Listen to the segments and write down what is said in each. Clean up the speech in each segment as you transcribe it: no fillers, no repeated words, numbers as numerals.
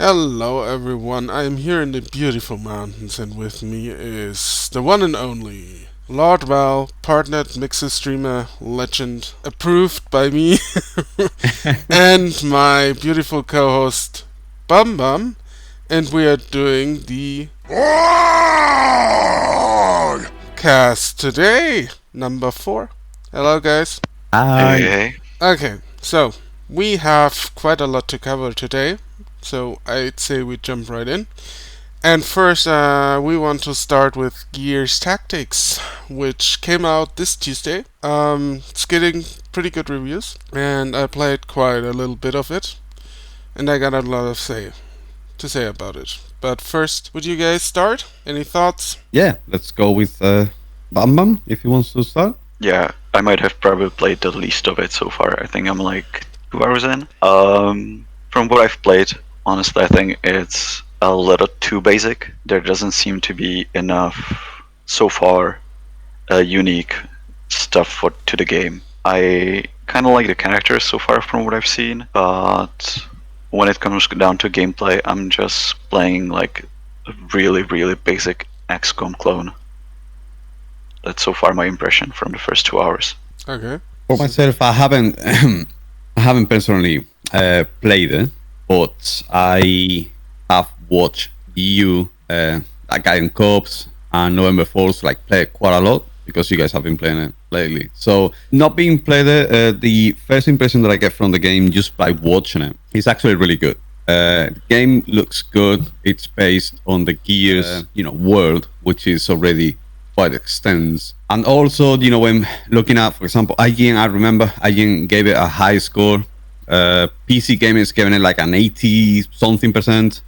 Hello everyone, I am here in the beautiful mountains and with me is the one and only Lord Val, partnered mixer streamer legend, approved by me, and my beautiful co-host Bum Bum, and we are doing the cast today, number 4. Hello guys. Hi. Hey, Okay, so we have quite a lot to cover today, so I'd say we jump right in. And first, we want to start with Gears Tactics, which came out this Tuesday. It's getting pretty good reviews, and I played quite a little bit of it, and I got a lot to say about it. But first, would you guys start? Any thoughts? Yeah, let's go with Bam Bam if he wants to start. yeah, I might have probably played the least of it so far. I think I'm like 2 hours in. From what I've played, honestly, I think it's a little too basic. There doesn't seem to be enough so far unique stuff to the game. I kind of like the characters so far from what I've seen, but when it comes down to gameplay, I'm just playing like a really, really basic XCOM clone. That's so far my impression from the first 2 hours. Okay. For myself, I haven't I haven't personally played it, but I have watched you, that guy in Cops and November 4th like play it quite a lot because you guys have been playing it lately. So not being played it, the first impression that I get from the game just by watching it is actually really good. The game looks good. It's based on the Gears, world, which is already quite extensive. And also, when looking at, for example, IGN, I remember IGN gave it a high score. PC Gaming is giving it like an 80 something percent.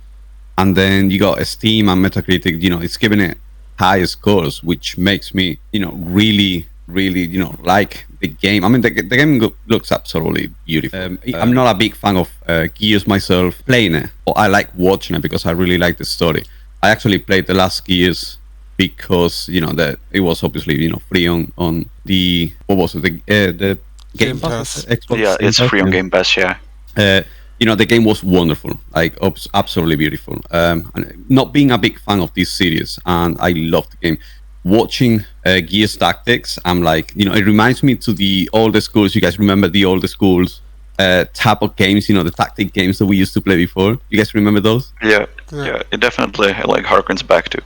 And then you got Steam and Metacritic, it's giving it high scores, which makes me, really, really, like the game. I mean, the game looks absolutely beautiful. I'm not a big fan of Gears myself playing it, but I like watching it because I really like the story. I actually played the last Gears because that it was obviously free on the what was it the Game Pass. Xbox Yeah, Game it's Pass, free on Game Pass, yeah. The game was wonderful, like absolutely beautiful. And not being a big fan of this series, and I love the game. Watching Gears Tactics, I'm like, it reminds me to the older schools. You guys remember the older schools type of games, the tactic games that we used to play before? You guys remember those? Yeah, Yeah. yeah, it definitely like harkens back to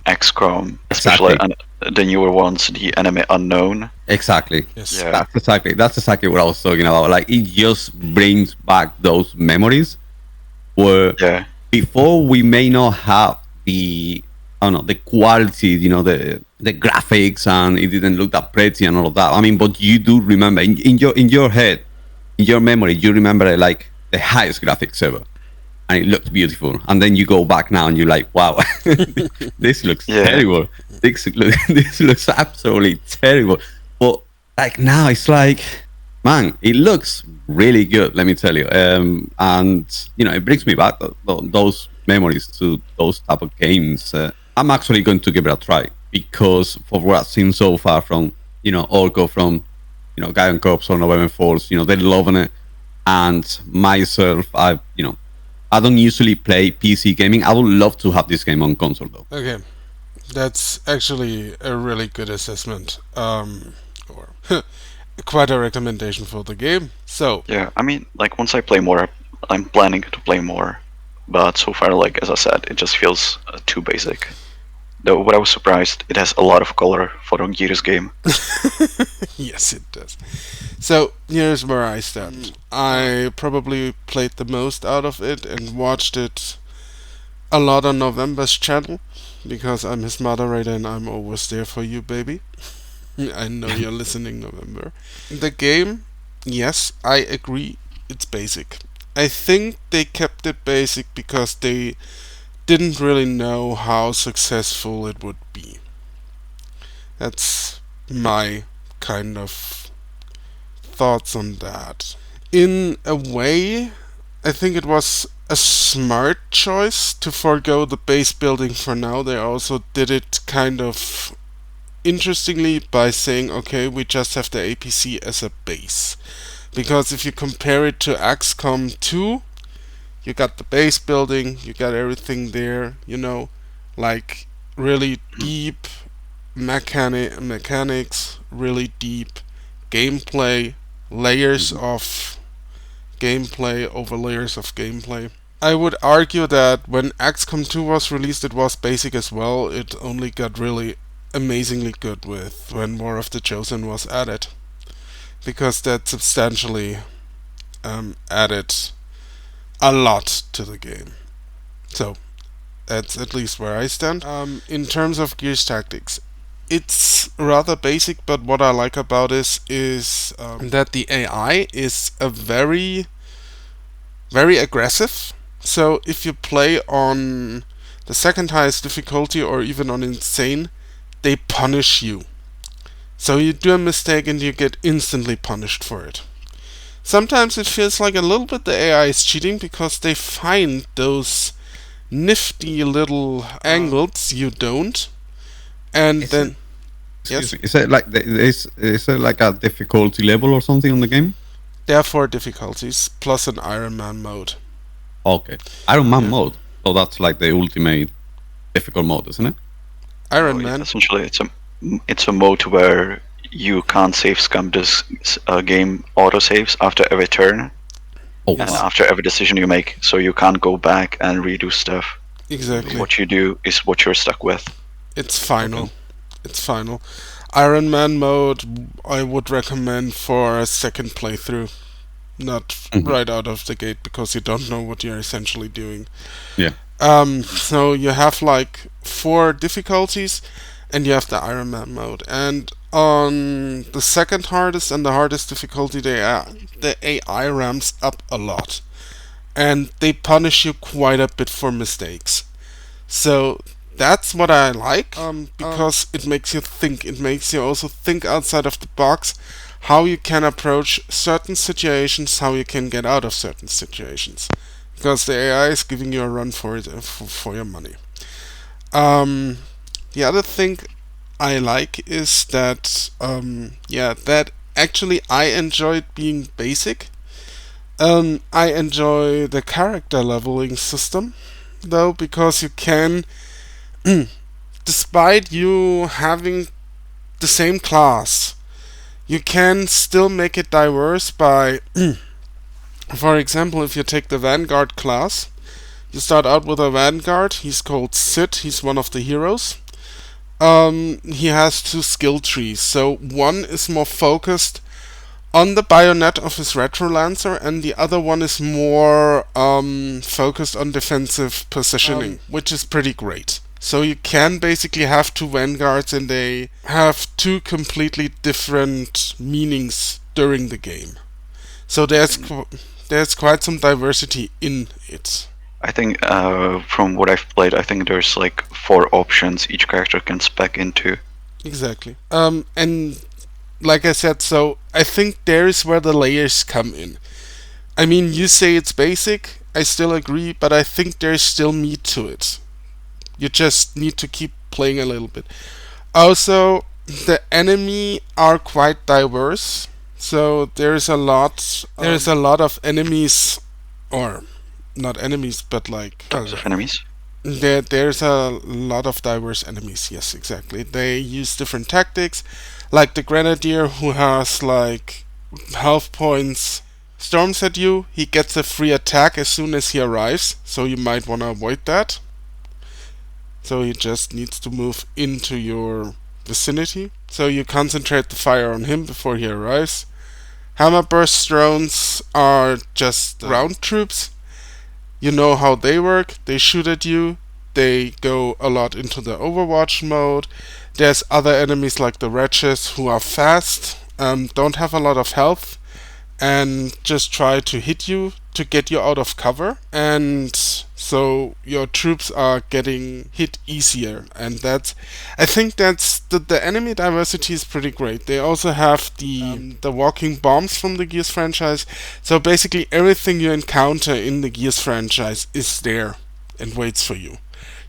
XCOM, especially the newer ones, the Enemy Unknown. Exactly. Yes. Yeah. That's exactly what I was talking about. Like, it just brings back those memories where Yeah, before we may not have the the quality, the graphics, and it didn't look that pretty and all of that. I mean, but you do remember in your head, in your memory, you remember it like the highest graphics ever, and it looked beautiful. And then you go back now and you're like, wow, this looks Yeah. terrible. This looks absolutely terrible. But like now, it's like, man, it looks really good. Let me tell you. And it brings me back those memories to those type of games. I'm actually going to give it a try because for what I've seen so far from Orco, from Guy and Corps or November Force, they're loving it. And myself, I don't usually play PC gaming. I would love to have this game on console though. Okay. That's actually a really good assessment. Or quite a recommendation for the game. So, yeah. I mean, like once I play more, I'm planning to play more, but so far, like as I said, it just feels too basic. Though, what I was surprised, it has a lot of color for a Gears game. yes, it does. So, here's where I stand. I probably played the most out of it and watched it a lot on November's channel because I'm his moderator and I'm always there for you, baby. I know you're listening, November. The game, yes, I agree, it's basic. I think they kept it basic because they didn't really know how successful it would be. That's my kind of thoughts on that. In a way, I think it was a smart choice to forego the base building for now. They also did it kind of interestingly by saying, okay, we just have the APC as a base. Because if you compare it to XCOM 2, You got the base building, you got everything there, like really deep mechanics, really deep gameplay, layers of gameplay over layers of gameplay. I would argue that when XCOM 2 was released, it was basic as well. It only got really amazingly good with when War of the Chosen was added, because that substantially added a lot to the game. So that's at least where I stand. In terms of Gears Tactics, it's rather basic, but what I like about it is that the AI is a very, very aggressive. So if you play on the second highest difficulty or even on insane, they punish you. So you do a mistake and you get instantly punished for it. Sometimes it feels like a little bit the AI is cheating because they find those nifty little angles you don't, and then Excuse me. Is it like is it like a difficulty level or something on the game? there are 4 difficulties plus an Iron Man mode. Okay, Iron Man mode. So that's like the ultimate difficult mode, isn't it? Iron Man. Essentially, it's a mode where you can't save scum this game autosaves after every turn Oh, and wow. after every decision you make, so you can't go back and redo stuff. Exactly. What you do is what you're stuck with. It's final. It's final. Iron Man mode I would recommend for a second playthrough, not right out of the gate, because you don't know what you're essentially doing. Yeah. So you have like 4 difficulties, and you have the Iron Man mode. And on the second hardest and the hardest difficulty, the AI ramps up a lot, and they punish you quite a bit for mistakes. So that's what I like, because it makes you think. It makes you also think outside of the box, how you can approach certain situations, how you can get out of certain situations, because the AI is giving you a run for it, for your money. The other thing I like is that that actually I enjoyed being basic. I enjoy the character leveling system, though, because you can, despite you having the same class, you can still make it diverse by, for example, if you take the Vanguard class, you start out with a Vanguard. He's called Sid. He's one of the heroes. He has 2 skill trees. So one is more focused on the bayonet of his retro lancer, and the other one is more focused on defensive positioning, which is pretty great. So you can basically have 2 vanguards, and they have 2 completely different meanings during the game. So there's quite some diversity in it. I think from what I've played, I think there's like 4 options each character can spec into. Exactly. And like I said, so I think there is where the layers come in. I mean, you say it's basic, I still agree, but I think there's still meat to it. You just need to keep playing a little bit. Also, the enemy are quite diverse, so there's a lot of enemies, or not enemies, but like Types of enemies. there's a lot of diverse enemies. Yes, exactly. They use different tactics, like the grenadier, who has like health points, storms at you. He gets a free attack as soon as he arrives, so you might want to avoid that. So he just needs to move into your vicinity, so you concentrate the fire on him before he arrives. Hammerburst drones are just ground troops. You know how they work. They shoot at you. They go a lot into the Overwatch mode. There's other enemies like the wretches who are fast, don't have a lot of health, and just try to hit you to get you out of cover. And so your troops are getting hit easier. And I think that's the enemy diversity is pretty great. They also have the walking bombs from the Gears franchise. So basically everything you encounter in the Gears franchise is there and waits for you.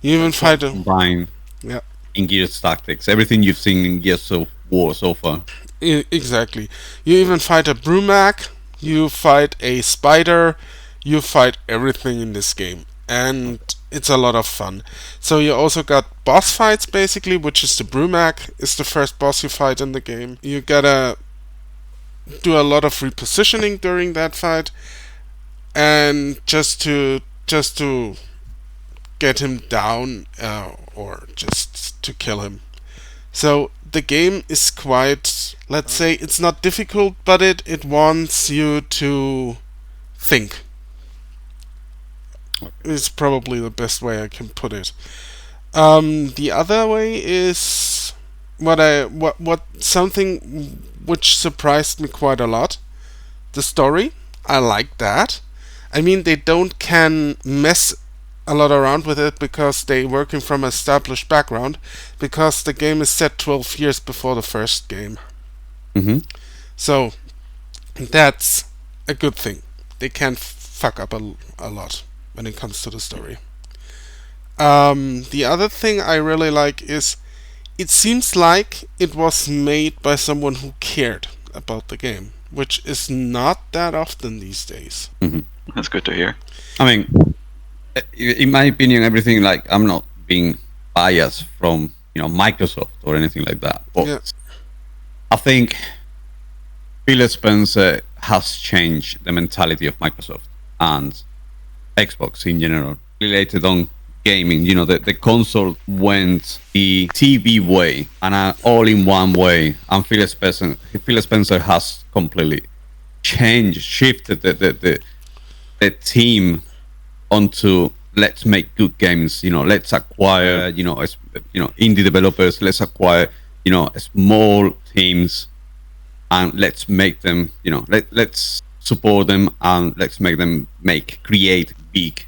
You even fight a Combine yeah. in Gears Tactics. Everything you've seen in Gears of War so far. Exactly. You even fight a Brumac, you fight a Spider, you fight everything in this game, and it's a lot of fun. So you also got boss fights, basically, which is the Brumac is the first boss you fight in the game. You gotta do a lot of repositioning during that fight, and just to get him down, or just to kill him. So the game is quite, let's say, it's not difficult, but it wants you to think. Is probably the best way I can put it. The other way is what something which surprised me quite a lot. The story, I like that. I mean, they don't can mess a lot around with it because they working from established background, because the game is set 12 years before the first game. Mm-hmm. So that's a good thing. They can't fuck up a lot when it comes to the story. The other thing I really like is it seems like it was made by someone who cared about the game, which is not that often these days. Mm-hmm. That's good to hear. I mean, in my opinion, everything, like, I'm not being biased from Microsoft or anything like that, but Yeah. I think Phil Spencer has changed the mentality of Microsoft and Xbox in general related on gaming. The console went the TV way and an all-in-one way, and Phil Spencer has completely shifted the team onto, let's make good games. Let's acquire indie developers. Let's acquire small teams, and let's make them let's support them, and let's make them create big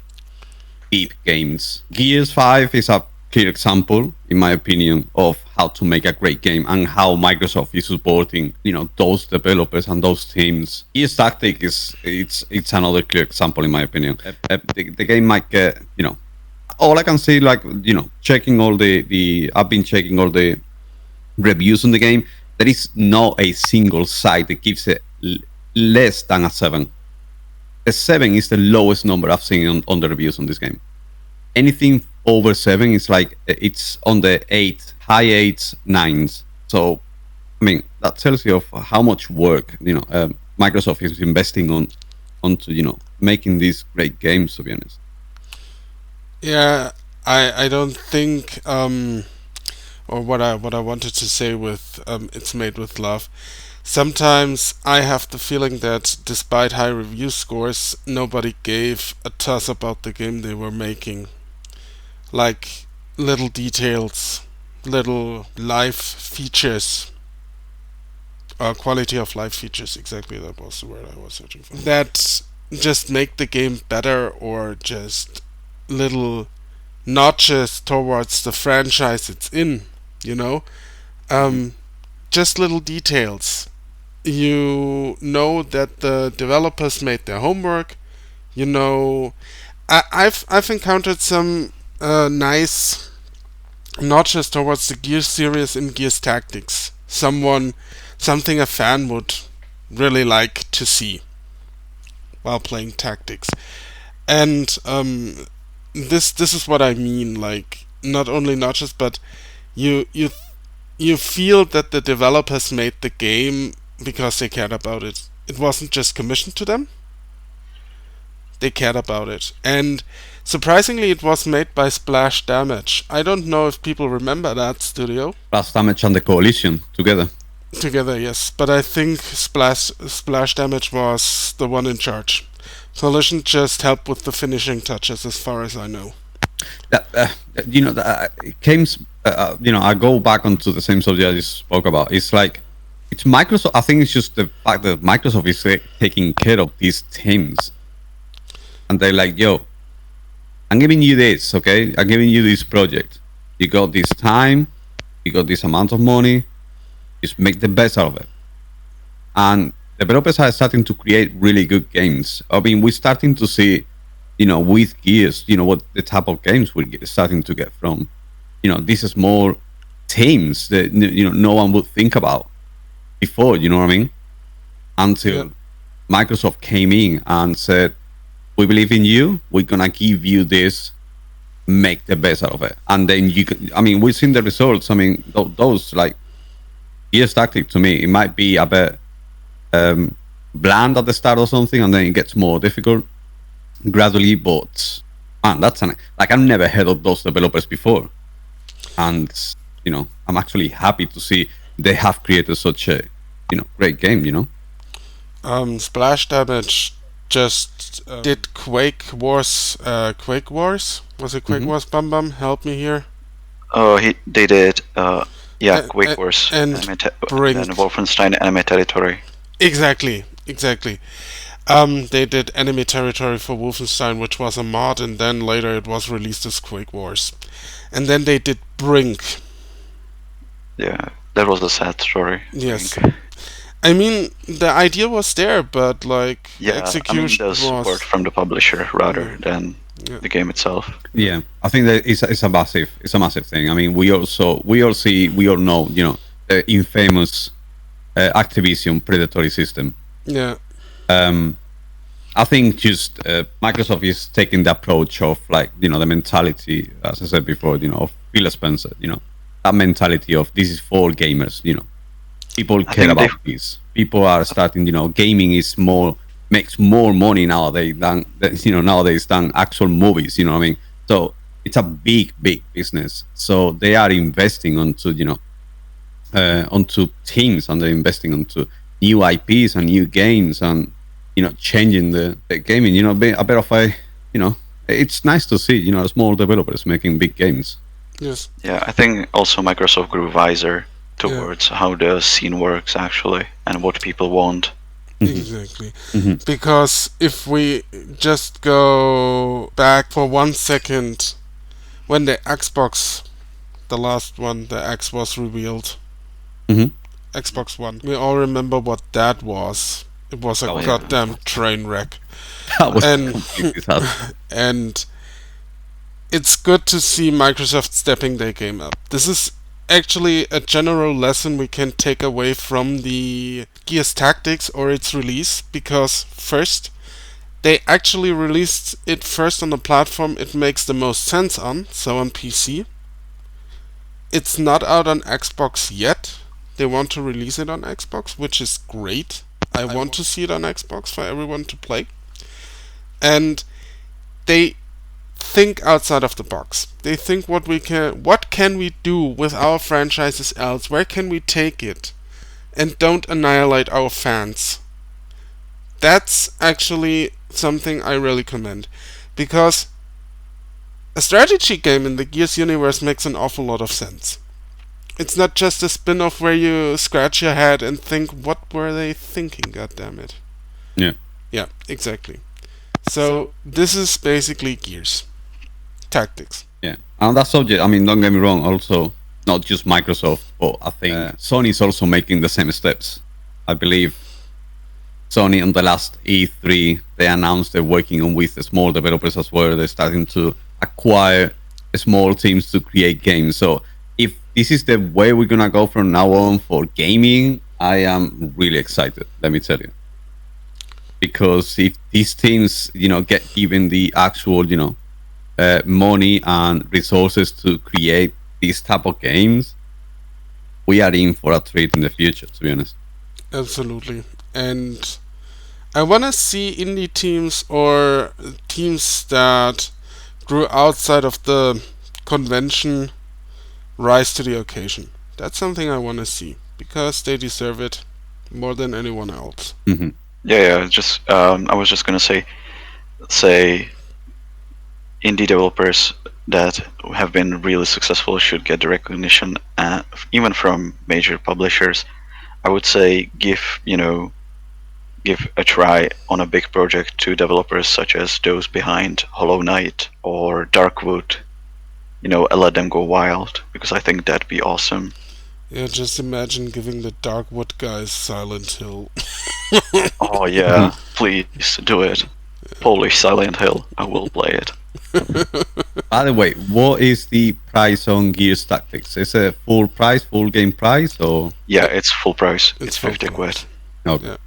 deep games. Gears 5 is a clear example, in my opinion, of how to make a great game and how Microsoft is supporting those developers and those teams. Gears Tactic it's another clear example, in my opinion. The game might get all I can say, like, checking all I've been checking all the reviews on the game. There is not a single site that gives it less than a 7. A 7 is the lowest number I've seen on the reviews on this game. Anything over 7 is like it's on the 8, high 8s, 9s. So, I mean, that tells you of how much work Microsoft is investing onto making these great games. To be honest. Yeah, I don't think or what I wanted to say with it's made with love. Sometimes I have the feeling that despite high review scores, nobody gave a toss about the game they were making. Like little details, little life features, quality of life features, exactly, that was the word I was searching for. That just make the game better, or just little notches towards the franchise it's in, just little details. You know that the developers made their homework. I've encountered some nice notches towards the Gears series in Gears Tactics. Something a fan would really like to see while playing Tactics. And this is what I mean. Like, not only notches, but you feel that the developers made the game because they cared about it. It wasn't just commissioned to them. They cared about it. And surprisingly, it was made by Splash Damage. I don't know if people remember that studio. Splash Damage and the Coalition together. Together, yes. But I think Splash Damage was the one in charge. Coalition just helped with the finishing touches, as far as I know. It came. I go back onto the same subject I just spoke about. It's like, it's Microsoft. I think it's just the fact that Microsoft is taking care of these teams, and they're like, "Yo, I'm giving you this, okay? I'm giving you this project. You got this time, you got this amount of money. Just make the best out of it." And developers are starting to create really good games. I mean, we're starting to see, with Gears, what the type of games we're starting to get from, these small teams that no one would think about before. You know what I mean? Until Microsoft came in and said, we believe in you. We're gonna give you this. Make the best out of it, and then you can. I mean, we've seen the results. I mean, those like years tactic to me, it might be a bit bland at the start or something, and then it gets more difficult gradually. But man, that's like I've never heard of those developers before, and I'm actually happy to see they have created such a great game. Splash Damage just did Quake Wars. Quake Wars? Was it Quake Wars? Bum Bum, help me here. Oh, they did. Quake Wars and Brink. And Wolfenstein Enemy Territory. Exactly. They did Enemy Territory for Wolfenstein, which was a mod, and then later it was released as Quake Wars. And then they did Brink. Yeah, that was a sad story. Yes. I mean, the idea was there, but the execution was support from the publisher rather than the game itself. Yeah, I think that it's a massive thing. I mean, we all know, the infamous Activision predatory system. Yeah. I think just Microsoft is taking the approach of the mentality, as I said before, of Phil Spencer, that mentality of this is for gamers, People care about this. People are starting, gaming makes more money nowadays than actual movies, you know what I mean? So it's a big business. So they are investing onto teams, and they're investing onto new IPs and new games, and changing the gaming. A bit of it's nice to see small developers making big games. Yes. Yeah, I think also Microsoft grew wiser towards how the scene works actually and what people want. Exactly. Because if we just go back for 1 second, when the Xbox, the last one, the X was revealed, Xbox One, we all remember what that was. It was a goddamn train wreck. That was completely sad. And it's good to see Microsoft stepping their game up. This is actually a general lesson we can take away from the Gears Tactics or its release, because first, they actually released it first on the platform it makes the most sense on, so on PC. It's not out on Xbox yet. They want to release it on Xbox, which is great. I want to see it on Xbox for everyone to play. And they think outside of the box. They think what can we do with our franchises else? Where can we take it? And don't annihilate our fans. That's actually something I really commend. Because a strategy game in the Gears universe makes an awful lot of sense. It's not just a spin-off where you scratch your head and think, what were they thinking, goddammit? Yeah. Yeah, exactly. So this is basically Gears Tactics. Yeah. On that subject, I mean, don't get me wrong, also, not just Microsoft, but I think Sony's also making the same steps. I believe Sony on the last E3, they announced they're working on with the small developers as well. They're starting to acquire small teams to create games. So if this is the way we're going to go from now on for gaming, I am really excited, let me tell you. Because if these teams, get given the actual, money and resources to create these type of games, we are in for a treat in the future, to be honest. Absolutely. And I want to see indie teams or teams that grew outside of the convention rise to the occasion. That's something I want to see, because they deserve it more than anyone else. Mm-hmm. Yeah. Just I was just gonna say indie developers that have been really successful should get the recognition, even from major publishers. I would say give a try on a big project to developers such as those behind Hollow Knight or Darkwood. Let them go wild, because I think that'd be awesome. Yeah, just imagine giving the Darkwood guys Silent Hill. Oh yeah, please do it. Holy Silent Hill, I will play it. By the way, what is the price on Gears Tactics? Is it full game price, or? Yeah, it's full price. It's 50 quid. Okay. Yeah.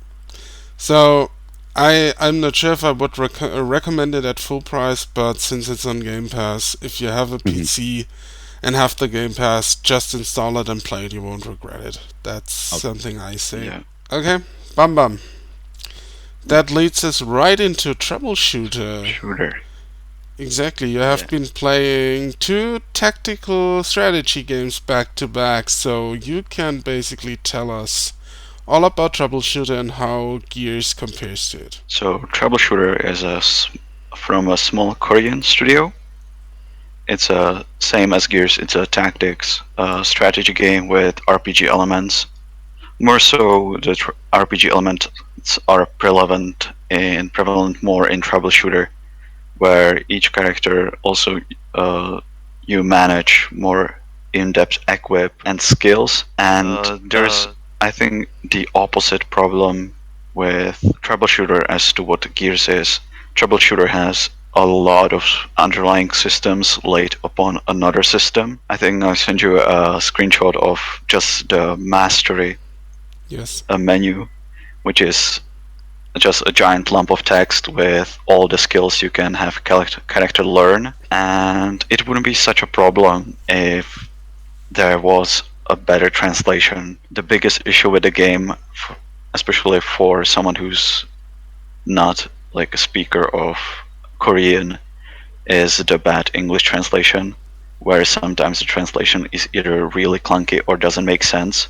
So, I'm not sure if I would recommend it at full price, but since it's on Game Pass, if you have a Mhm. PC and have the Game Pass, just install it and play it. You won't regret it. That's Okay. something I say. Yeah. Okay, bam bam. That leads us right into Troubleshooter. Shooter. Exactly, you have Yeah. been playing two tactical strategy games back to back, so you can basically tell us all about Troubleshooter and how Gears compares to it. So Troubleshooter is from a small Korean studio. It's a same as Gears. It's a tactics strategy game with RPG elements. More so, the RPG elements are prevalent more in Troubleshooter, where each character also you manage more in-depth equip and skills. And there's, I think, the opposite problem with Troubleshooter as to what Gears is. Troubleshooter has a lot of underlying systems laid upon another system. I think I sent you a screenshot of just the mastery Yes. menu, which is just a giant lump of text with all the skills you can have character learn. And it wouldn't be such a problem if there was a better translation. The biggest issue with the game, especially for someone who's not like a speaker of Korean, is the bad English translation, where sometimes the translation is either really clunky or doesn't make sense.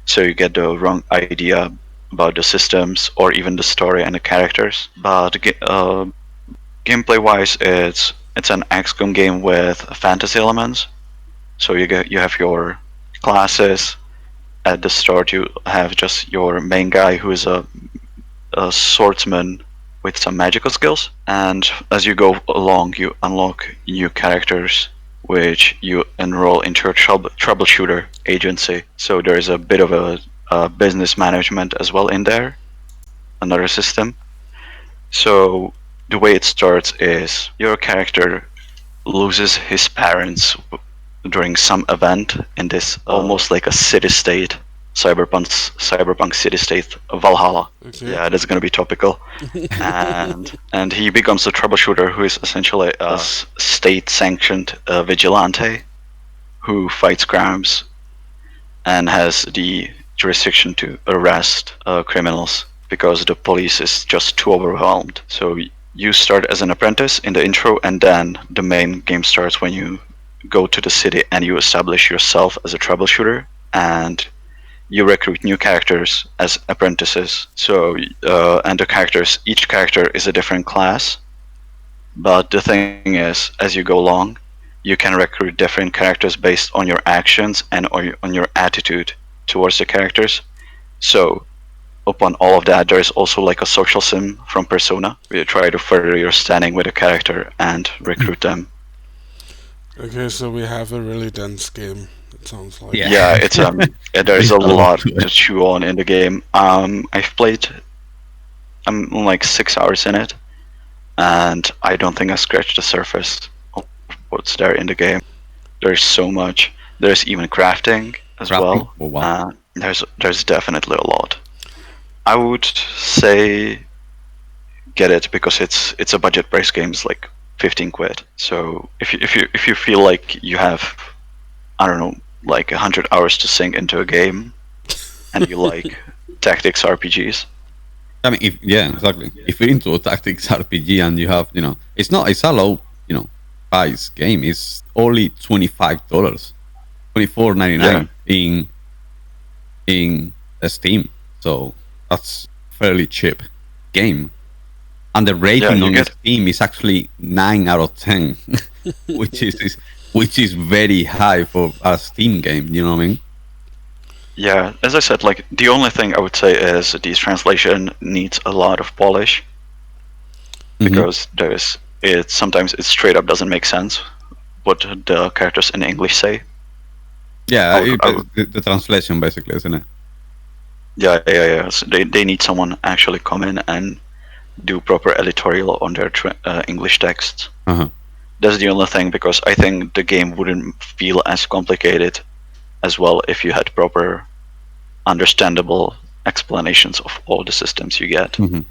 So you get the wrong idea about the systems or even the story and the characters. But gameplay-wise, it's an XCOM game with fantasy elements. So you have your classes. At the start, you have just your main guy who is a swordsman with some magical skills, and as you go along, you unlock new characters which you enroll into your troubleshooter agency. So there is a bit of a business management as well in there, another system. So the way it starts is your character loses his parents during some event in this almost like a city-state cyberpunk city-state Valhalla. Okay. Yeah, that's gonna be topical. And he becomes a troubleshooter who is essentially a state-sanctioned vigilante who fights crimes and has the jurisdiction to arrest criminals because the police is just too overwhelmed. So you start as an apprentice in the intro, and then the main game starts when you go to the city and you establish yourself as a troubleshooter, and you recruit new characters as apprentices. So and the characters, each character is a different class. But the thing is, as you go along, you can recruit different characters based on your actions and on your attitude towards the characters. So upon all of that, there is also like a social sim from Persona, where you try to further your standing with a character and recruit them. Okay, so we have a really dense game. It sounds like. Yeah. Yeah, it's there's There's a a lot lot to it. to chew on in the game. I've played I'm like 6 hours in it, and I don't think I scratched the surface of what's there in the game. There's so much. There's even crafting as well. Oh, wow. There's definitely a lot. I would say get it because it's a budget price game. It's like 15 quid. So if you feel like you have, I don't know, like 100 hours to sink into a game, and you like tactics RPGs, I mean, exactly. If you're into a tactics RPG and you have, it's a low, price game. It's only $25, $24.99 in Steam. So that's fairly cheap game. And the rating you on get- Steam is actually 9 out of 10, which is very high for a Steam game. You know what I mean? Yeah, as I said, like the only thing I would say is the translation needs a lot of polish because sometimes it straight up doesn't make sense what the characters in English say. Yeah, I would- the translation basically, isn't it? Yeah. So they need someone actually come in and do proper editorial on their English texts. Uh-huh. That's the only thing, because I think the game wouldn't feel as complicated as well if you had proper, understandable explanations of all the systems you get. Mhm.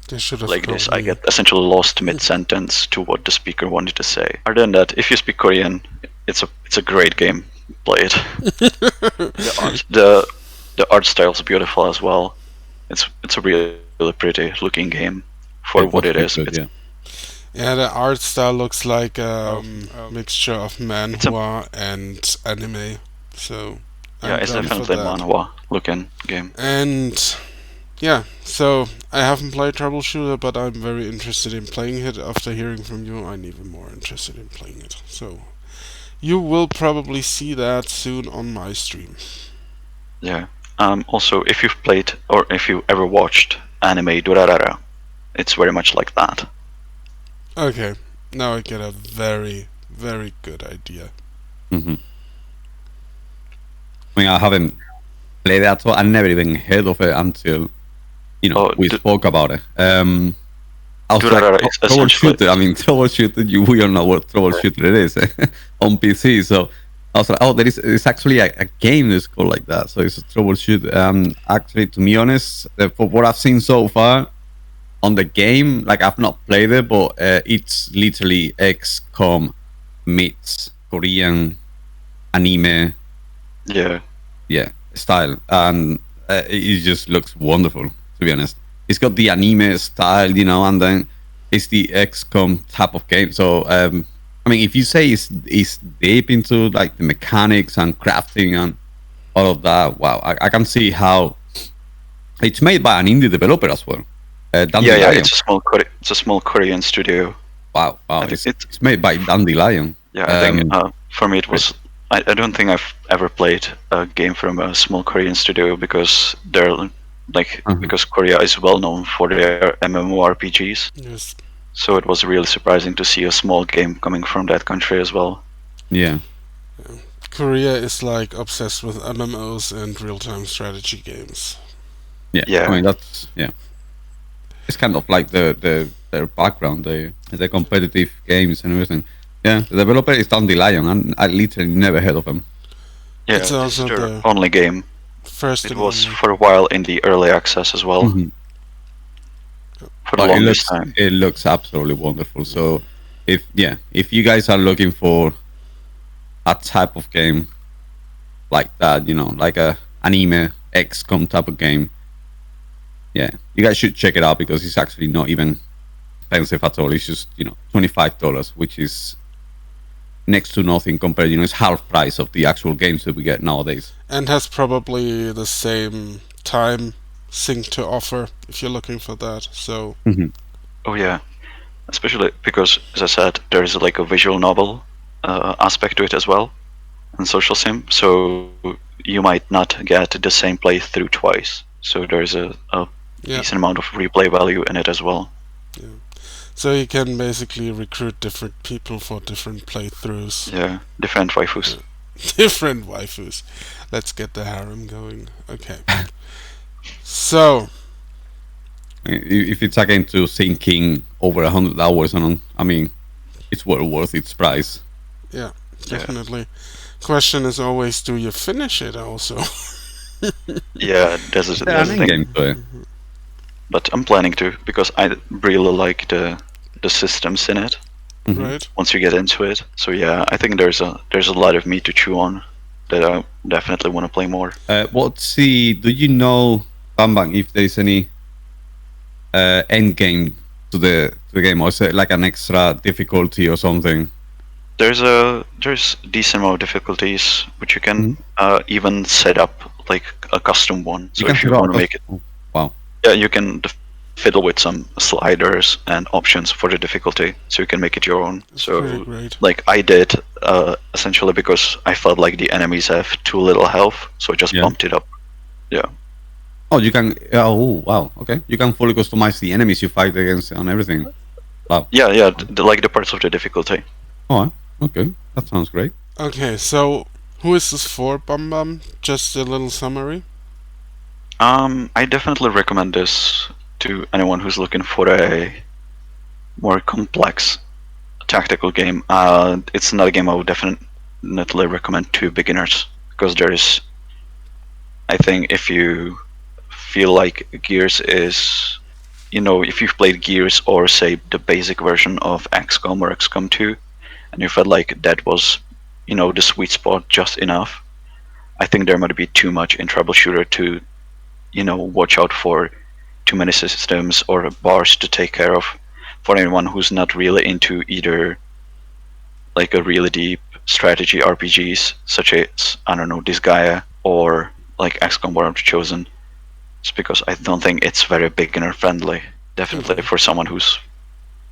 They should have like this, told I me. get essentially lost mid-sentence to what the speaker wanted to say. Other than that, if you speak Korean, it's a great game. Play it. The art style is beautiful as well. It's a really pretty looking game for It what it does is. look good, yeah. Yeah, the art style looks like a Oh. mixture of It's a manhwa and anime. So yeah, I'm it's glad for definitely a that. manhwa looking game. And yeah, so I haven't played Troubleshooter, but I'm very interested in playing it. After hearing from you, I'm even more interested in playing it. So you will probably see that soon on my stream. Yeah. Also, if you've played or if you ever watched anime Durarara, it's very much like that. Okay, now I get a very, very good idea. Hmm. I mean, I haven't played it at all. I never even heard of it until Oh, we spoke about it. I was like, Durarara is essentially troubleshooter. I mean, troubleshooter. We all know what troubleshooter it is on PC. So I was like, oh, it's actually a game that's called like that. So it's a troubleshooter. Actually, to be honest, for what I've seen so far on the game, like I've not played it, but it's literally XCOM meets Korean anime, yeah. style, and it just looks wonderful. To be honest, it's got the anime style, and then it's the XCOM type of game. So, I mean, if you say it's deep into like the mechanics and crafting and all of that, wow, I can see how it's made by an indie developer as well. Yeah, Dandelion. it's a small Korean studio. Wow, I think it's made by Dandelion. Yeah, I think for me it was. I don't think I've ever played a game from a small Korean studio because because Korea is well known for their MMORPGs. Yes. So it was really surprising to see a small game coming from that country as well. Yeah. Korea is like obsessed with MMOs and real-time strategy games. Yeah. I mean, that's it's kind of like their background, the competitive games and everything. Yeah, the developer is Dandelion, and I literally never heard of him. Yeah, It's this also is their the only game. first It and was only. for a while in the early access as well. Mhm. For the But longest time. it looks absolutely wonderful. So if you guys are looking for a type of game like that, like a anime XCOM type of game, yeah, you guys should check it out because it's actually not even expensive at all. It's just $25, which is next to nothing compared. It's half price of the actual games that we get nowadays. And has probably the same time sync to offer if you're looking for that. So Oh yeah, especially because, as I said, there is like a visual novel aspect to it as well, and social sim. So you might not get the same playthrough twice. So there is a yeah, decent amount of replay value in it as well. so you can basically recruit different people for different playthroughs. Yeah, different waifus. Different waifus. Let's get the harem going. Okay. So If it's again to sinking over 100 hours on, I mean, it's well worth its price. yeah, definitely. Question is always, do you finish it also? Yeah, there's a thing. Game to it. But I'm planning to because I really like the systems in it. Right? Once you get into it, so yeah, I think there's a lot of meat to chew on that I definitely want to play more. Do you know, Bambang, if there's any end game to the game, or is it like an extra difficulty or something? There's decent amount of difficulties which you can even set up like a custom one. So if you want to make it, wow, yeah, you can fiddle with some sliders and options for the difficulty, so you can make it your own. That's So pretty great. like I did, essentially because I felt like the enemies have too little health, so I just bumped it up. Yeah. Oh, you can. Oh, wow. Okay, you can fully customize the enemies you fight against and everything. Wow. Yeah, like the parts of the difficulty. Oh, okay, that sounds great. Okay, so who is this for, Bum Bum? Just a little summary. I definitely recommend this to anyone who's looking for a more complex tactical game. It's not a game I would definitely recommend to beginners because I think if you feel like Gears is if you've played Gears or say the basic version of XCOM or XCOM 2, and you felt like that was, the sweet spot just enough, I think there might be too much in Troubleshooter to, watch out for too many systems or bars to take care of for anyone who's not really into either like a really deep strategy RPGs such as, I don't know, Disgaea or like XCOM War of the Chosen. It's because I don't think it's very beginner friendly. Definitely for someone who's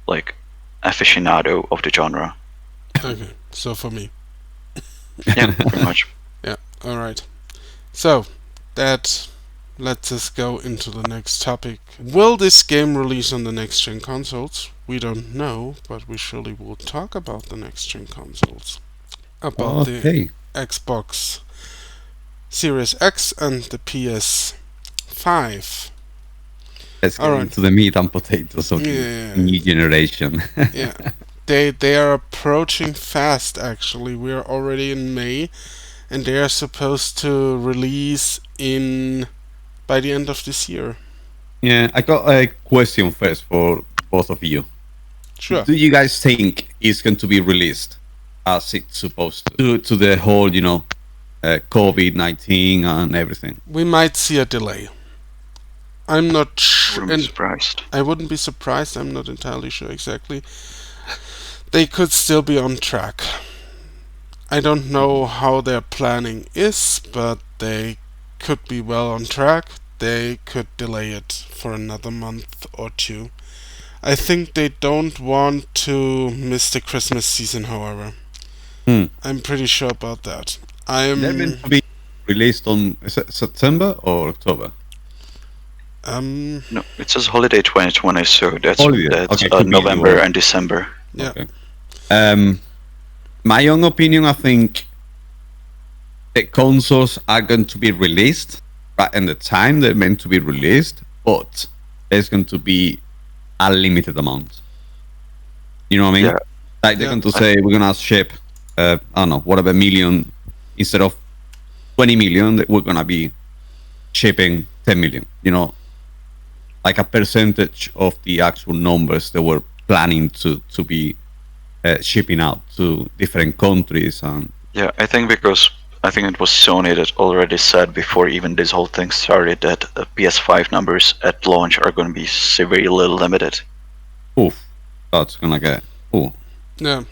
like aficionado of the genre. Okay, so for me. Yeah, pretty much. Yeah, alright. So, that lets us go into the next topic. Will this game release on the next gen consoles? We don't know, but we surely will talk about the next gen consoles. About the Xbox Series X and the PS5. Let's get into the meat and potatoes of the new generation. Yeah. They are approaching fast, actually. We are already in May, and they are supposed to release by the end of this year. Yeah, I got a question first for both of you. Sure. Do you guys think it's going to be released as it's supposed to the whole, COVID-19 and everything? We might see a delay. I'm not sure. I wouldn't be surprised. I wouldn't be surprised. I'm not entirely sure exactly. They could still be on track. I don't know how their planning is, but they could be well on track. They could delay it for another month or two. I think they don't want to miss the Christmas season, however. I'm pretty sure about that. They're meant to be released on September or October? No, it says holiday 2020, so that's okay, November and December. Yeah. Okay. My own opinion, I think the consoles are going to be released right in the time they're meant to be released, but there's going to be a limited amount. You know what I mean? Yeah. Like they're going to say we're going to ship, I don't know, whatever million instead of 20 million. We're going to be shipping 10 million. Like a percentage of the actual numbers they were planning to be shipping out to different countries. And yeah, I think it was Sony that already said before even this whole thing started that PS5 numbers at launch are going to be severely limited. Oof, that's gonna get Yeah.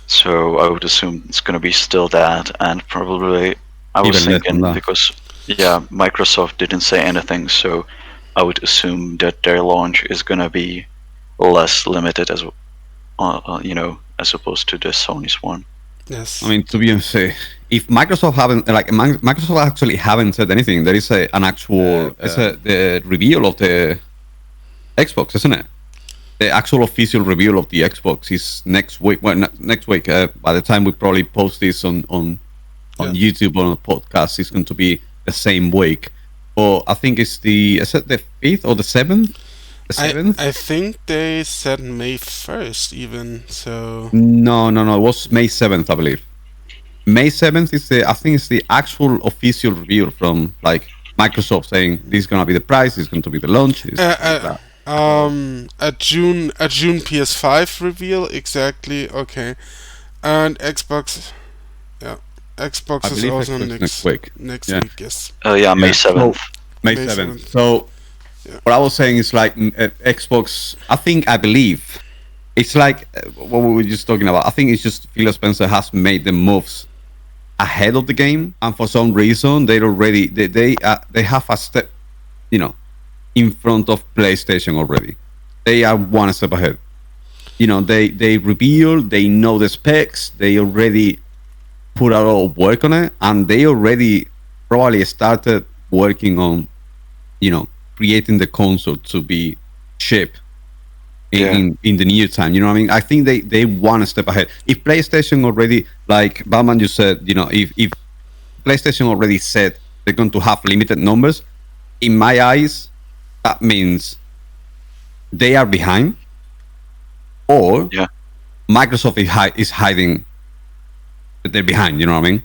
So I would assume it's going to be still that, and probably I was thinking because Microsoft didn't say anything, so I would assume that their launch is going to be less limited as as opposed to the Sony's one. Yes. I mean, to be honest, if Microsoft Microsoft actually haven't said anything, there is an actual the reveal of the Xbox, isn't it? The actual official reveal of the Xbox is next week. Well, next week. By the time we probably post this on YouTube or on the podcast, it's going to be the same week. Or I think it's the 5th or the 7th? The 7th? I think they said May 1st even, so... No. It was May 7th, I believe. May 7th is I think it's the actual official reveal from, like, Microsoft saying this is going to be the price, this is going to be the launch. A June PS5 reveal, exactly, okay. And Xbox... Yeah. Xbox is also next week. Next week, yes. May 7th. May 7th. So, what I was saying is like Xbox, I believe, it's like what we were just talking about. I think it's just Phil Spencer has made the moves ahead of the game, and for some reason they have a step, in front of PlayStation already. They are one step ahead. They reveal, they know the specs, they already put a lot of work on it, and they already probably started working on, creating the console to be shipped in the near time. You know what I mean? I think they one step ahead. If PlayStation already, like Batman, you said, if PlayStation already said they're going to have limited numbers, in my eyes, that means they are behind, or Microsoft is hiding that they're behind. You know what I mean?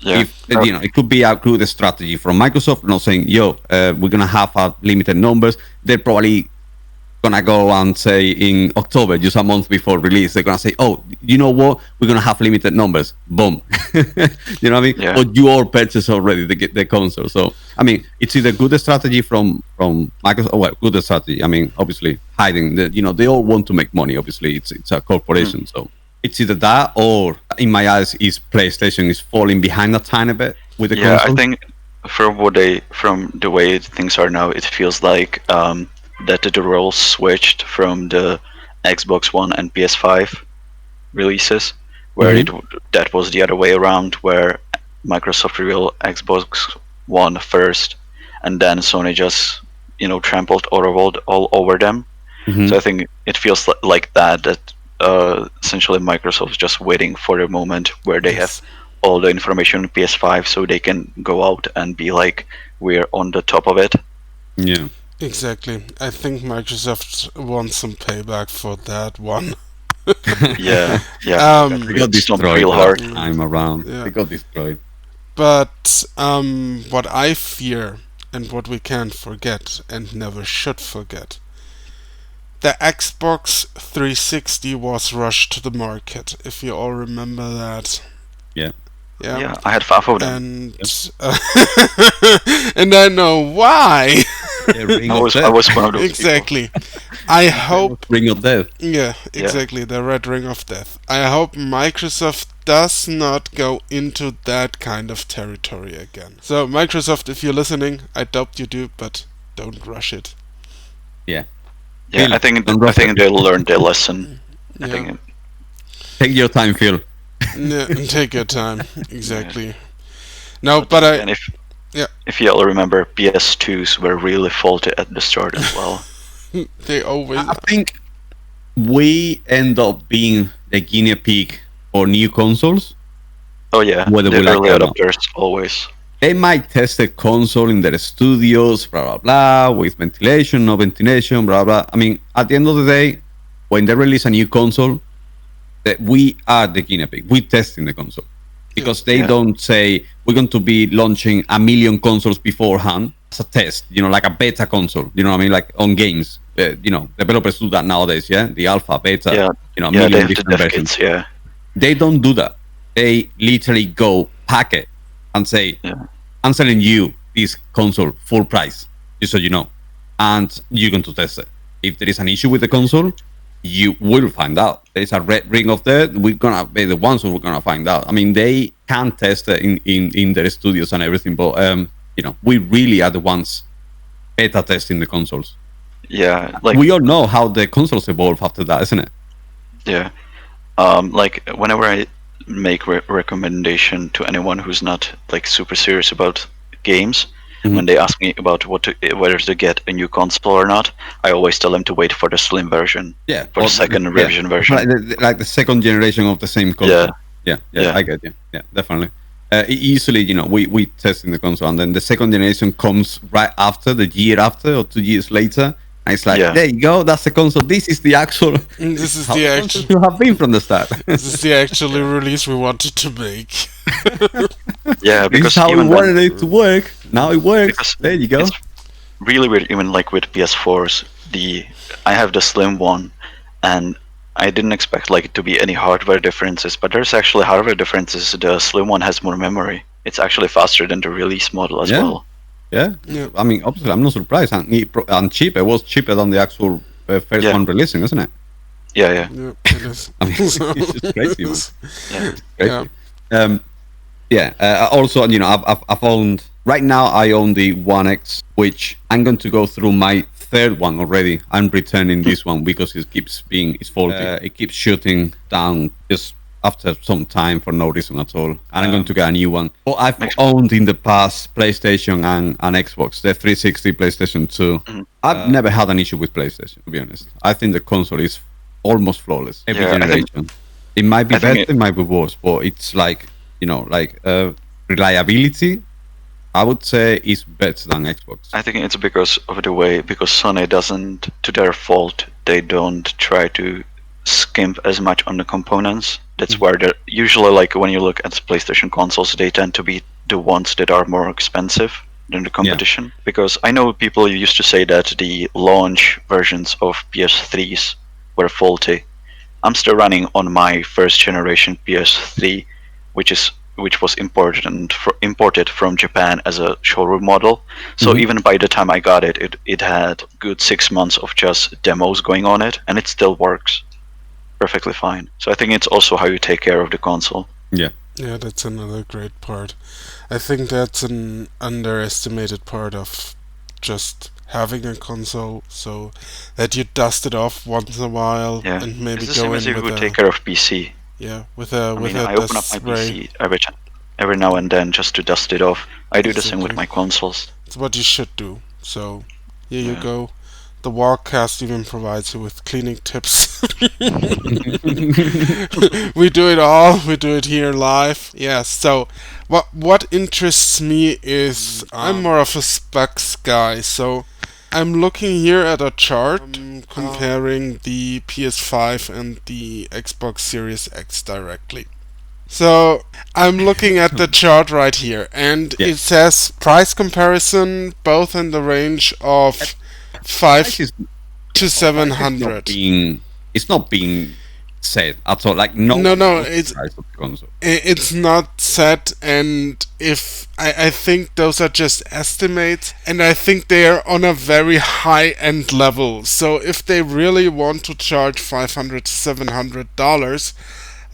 Yeah. If it could be a good strategy from Microsoft, not saying, "Yo, we're gonna have a limited numbers." They're probably gonna go and say in October, just a month before release, they're gonna say, "Oh, you know what? We're gonna have limited numbers." Boom. You know what I mean? Yeah. But you all purchased already the console. So I mean, it's either good strategy from Microsoft. Oh, well, good strategy. I mean, obviously hiding the. They all want to make money. Obviously, it's a corporation, so it's either that or, in my eyes, is PlayStation is falling behind a tiny bit with the Yeah, I console. think from the way things are now, it feels like that the roles switched from the Xbox One and PS5 releases, where that was the other way around, where Microsoft revealed Xbox One first, and then Sony just trampled all over them. So I think it feels like that essentially Microsoft is just waiting for a moment where they have Yes. all the information on PS5, so they can go out and be like, we're on the top of it. Yeah. Exactly. I think Microsoft wants some payback for that one. Yeah, yeah. They got Stumped destroyed real the hard. last time around. Yeah. They got destroyed. But what I fear and what we can't forget and never should forget, the Xbox 360 was rushed to the market, if you all remember that. Yeah. Yeah, I had 5 of them. And and I know why. I was one of those Exactly. I hope. Ring of Death. Yeah, exactly. The Red Ring of Death. I hope Microsoft does not go into that kind of territory again. So, Microsoft, if you're listening, I doubt you do, but don't rush it. Yeah. Yeah, Phil, I think don't rush it. they learned their lesson. I Yeah. think Take your time, Phil. Yeah, take your time. Exactly. No, but I. and Yeah. if you all remember, PS2s were really faulty at the start as well. They always. I think we end up being the guinea pig for new consoles. Oh yeah, Whether the we like early it or not. adopters always. They might test the console in their studios, blah, blah, blah, with ventilation, no ventilation, blah, blah. I mean, at the end of the day, when they release a new console, that we are the guinea pig. We're testing the console. Because they Yeah. don't say, we're going to be launching 1 million consoles beforehand as a test, like a beta console, you know what I mean? Like on games, developers do that nowadays, yeah? The alpha, beta, Yeah, a yeah, million they have the different dev versions. kits. Yeah, They don't do that. They literally go pack it and say, yeah, I'm selling you this console full price, just so you know, and you're going to test it. If there is an issue with the console, you will find out. There is a red ring of death. We're gonna be the ones who we're gonna find out. I mean, they can test it in their studios and everything, but we really are the ones beta testing the consoles. yeah. Like We all know how the consoles evolve after that, isn't it? yeah, like whenever I make recommendation to anyone who's not like super serious about games, when they ask me about whether to get a new console or not, I always tell them to wait for the slim version. Yeah, For the second revision version. like the second generation of the same console. Yeah. Yeah, I get you. Yeah, definitely. Usually, we test in the console, and then the second generation comes right after, the year after, or 2 years later. And it's like, Yeah. there you go, that's the console. This is the actual. This is how the console actual. should have been from the start. This is the actually release we wanted to make. Yeah, This is because how we even wanted then, it to work. Now it works. because There you go. it's really weird. Even like with PS4s, I have the slim one, and I didn't expect like it to be any hardware differences, but there's actually hardware differences. The slim one has more memory. It's actually faster than the release model as Yeah. well. Yeah. Yeah. I mean, obviously, I'm not surprised. And cheap. It was cheaper than the actual first Yeah. one releasing, isn't it? Yeah, yeah, Yeah, it is. I mean, it's just crazy, man. yeah. Crazy. Also, I've owned right now. I own the One X, which I'm going to go through my third one already. I'm returning this one because it keeps it's faulty. It keeps shutting down just after some time for no reason at all. And I'm going to get a new one. But I've owned in the past PlayStation and Xbox, the 360, PlayStation 2. I've never had an issue with PlayStation, to be honest. I think the console is almost flawless every Yeah, I think- generation. It might be I think better, it might be worse, but it's like, reliability, I would say, is better than Xbox. I think it's because of the way, because Sony doesn't, to their fault, they don't try to skimp as much on the components. That's where they're usually, like, when you look at PlayStation consoles, they tend to be the ones that are more expensive than the competition. Because I know people used to say that the launch versions of PS3s were faulty. I'm still running on my first generation PS3, which was imported from Japan as a showroom model. So even by the time I got it, it had good 6 months of just demos going on it, and it still works perfectly fine. So I think it's also how you take care of the console. Yeah. Yeah, that's another great part. I think that's an underestimated part of just having a console, so that you dust it off once in a while Yeah, and maybe it's the go same in as if with you a take care of PC. yeah with a I with mean, a I open up dust my spray. PC every now and then just to dust it off. I do the same with Exactly. my consoles. It's what you should do. So here you Yeah. go. The Walkcast even provides you with cleaning tips. We do it all. We do it here live. Yeah. So, what interests me is I'm more of a specs guy. So, I'm looking here at a chart comparing the PS5 and the Xbox Series X directly. So I'm looking at the chart right here, and Yeah. it says price comparison both in the range of five Price is, to It's not 700. being it's not being said at all. Like no No, one no, knows the price of the console. it's not set, and if I think those are just estimates, and I think they are on a very high end level. So if they really want to charge $500 to $700,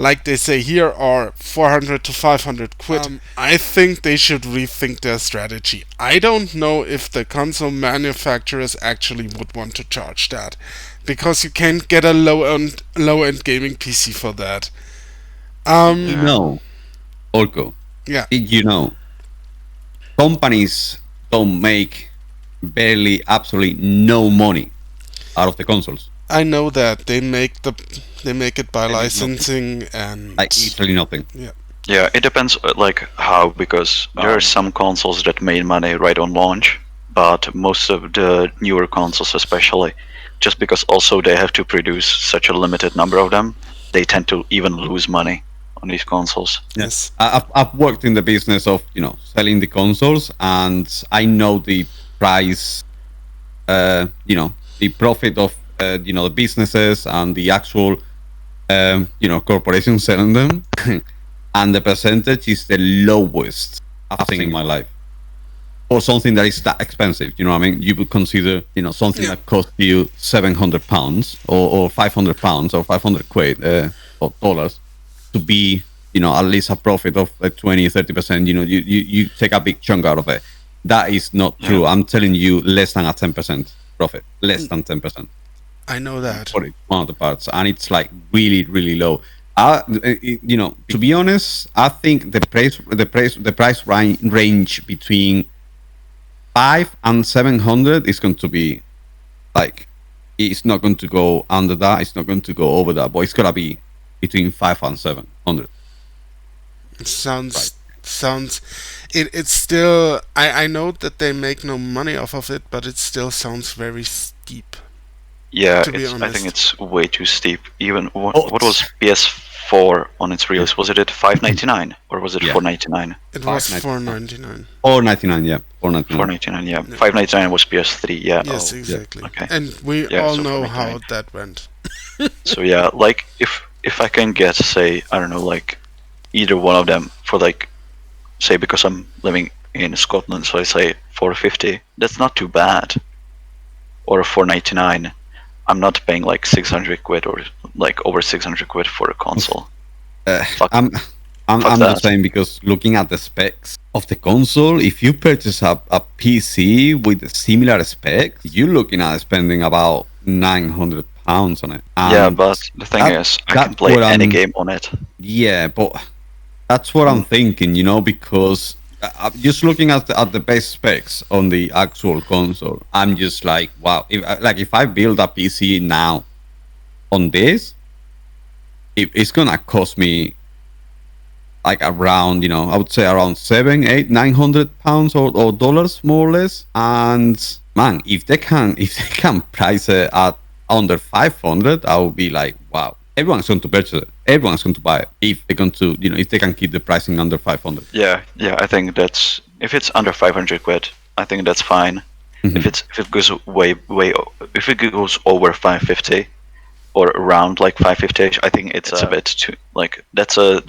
like they say here, are 400 to 500 quid, I think they should rethink their strategy. I don't know if the console manufacturers actually would want to charge that, because you can't get a low end gaming PC for that. You know, Orco, Yeah, did you know companies don't make barely absolutely no money out of the consoles? I know that they make it by They make nothing. licensing and Like literally nothing. yeah. Yeah, it depends like how, because there are some consoles that made money right on launch, but most of the newer consoles especially, just because also they have to produce such a limited number of them, they tend to even lose money on these consoles. Yes. I've worked in the business of selling the consoles, and I know the price, the profit of the businesses and the actual corporations selling them, and the percentage is the lowest I've seen in my life for something that is that expensive. You know what I mean? You would consider something that costs you £700 or £500 or 500 quid or dollars to be at least a profit of 20-30%. You take a big chunk out of it. That is not true. I'm telling you, less than a 10% profit, less than 10% I know that. for one of the parts, and it's like really, really low. To be honest, I think the price range between 5 and 700 is going to be like, it's not going to go under that. It's not going to go over that, but it's gonna be between 5 and 700. Sounds it's still I know that they make no money off of it, but it still sounds very steep. Yeah, To be I think honest. it's way too steep. Even what was PS4 on its release? Was it at $5.99 or was it Yeah. $4.99? It was $4.99. $4.99. $4.99, yeah, $4.99. $4.99, yeah. $5.99 was PS3, yeah. Yes, Oh, exactly. okay. And we Yeah, all so know $4.99. how that went. So yeah, like if I can get, say, I don't know, like either one of them for, like, say, because I'm living in Scotland, so I say $4.50. That's not too bad. Or $4.99. I'm not paying like 600 quid or like over 600 quid for a console. Fuck. I'm Fuck the that. same, because looking at the specs of the console, if you purchase a PC with similar specs, you're looking at spending about £900 on it. Yeah, And but the thing is, I can that's play what any I'm- game on it. Yeah, but that's what I'm thinking, because just looking at the base specs on the actual console, I'm just like, wow. If I build a PC now on this, it's gonna cost me like around, I would say around 700, 800, 900 pounds or dollars, more or less. And man, if they can price it at under 500, I would be like, wow, everyone's going to purchase it. Everyone's going to buy it if they're going to, if they can keep the pricing under 500. Yeah, I think that's if it's under 500 quid, I think that's fine. Mhm. If it goes if it goes over 550 or around like 550, I think it's a bit too like that's a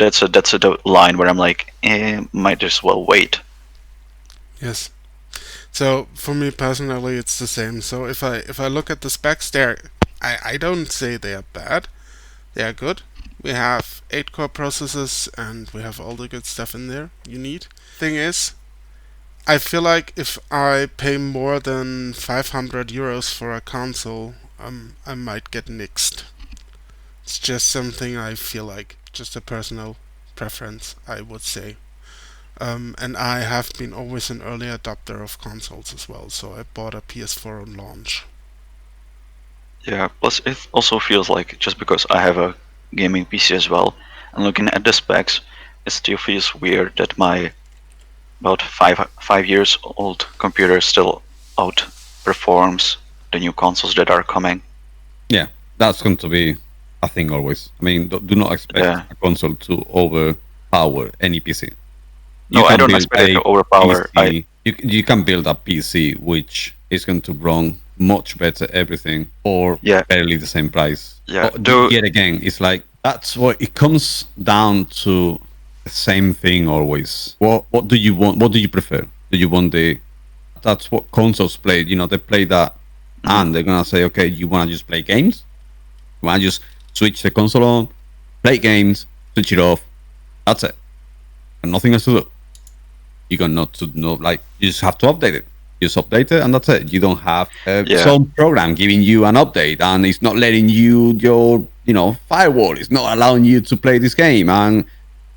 line where I'm like, might as well wait. Yes. So for me personally, it's the same. So if I look at the specs, I don't say they are bad. They are good. We have 8-core processors and we have all the good stuff in there you need. Thing is, I feel like if I pay more than 500 euros for a console, I might get nixed. It's just something I feel like, just a personal preference, I would say. And I have been always an early adopter of consoles as well, so I bought a PS4 on launch. Yeah, plus it also feels like just because I have a gaming PC as well, and looking at the specs, it still feels weird that my about 5 years old computer still outperforms the new consoles that are coming. Yeah, that's going to be a thing always. I mean, do not expect a console to overpower any PC. No, I don't expect it to overpower. You can build a PC which is going to run much better everything for barely the same price. Yeah. Yet again, it's like that's what it comes down to. The same thing always. What do you want? What do you prefer? Do you want that's what consoles play. They play that, and they're gonna say, okay, you wanna just play games? You wanna just switch the console on, play games, switch it off. That's it. And nothing else to do. You got not to know, like, you just have to update it. You just update it, and that's it. You don't have some program giving you an update, and it's not letting your firewall is not allowing you to play this game, and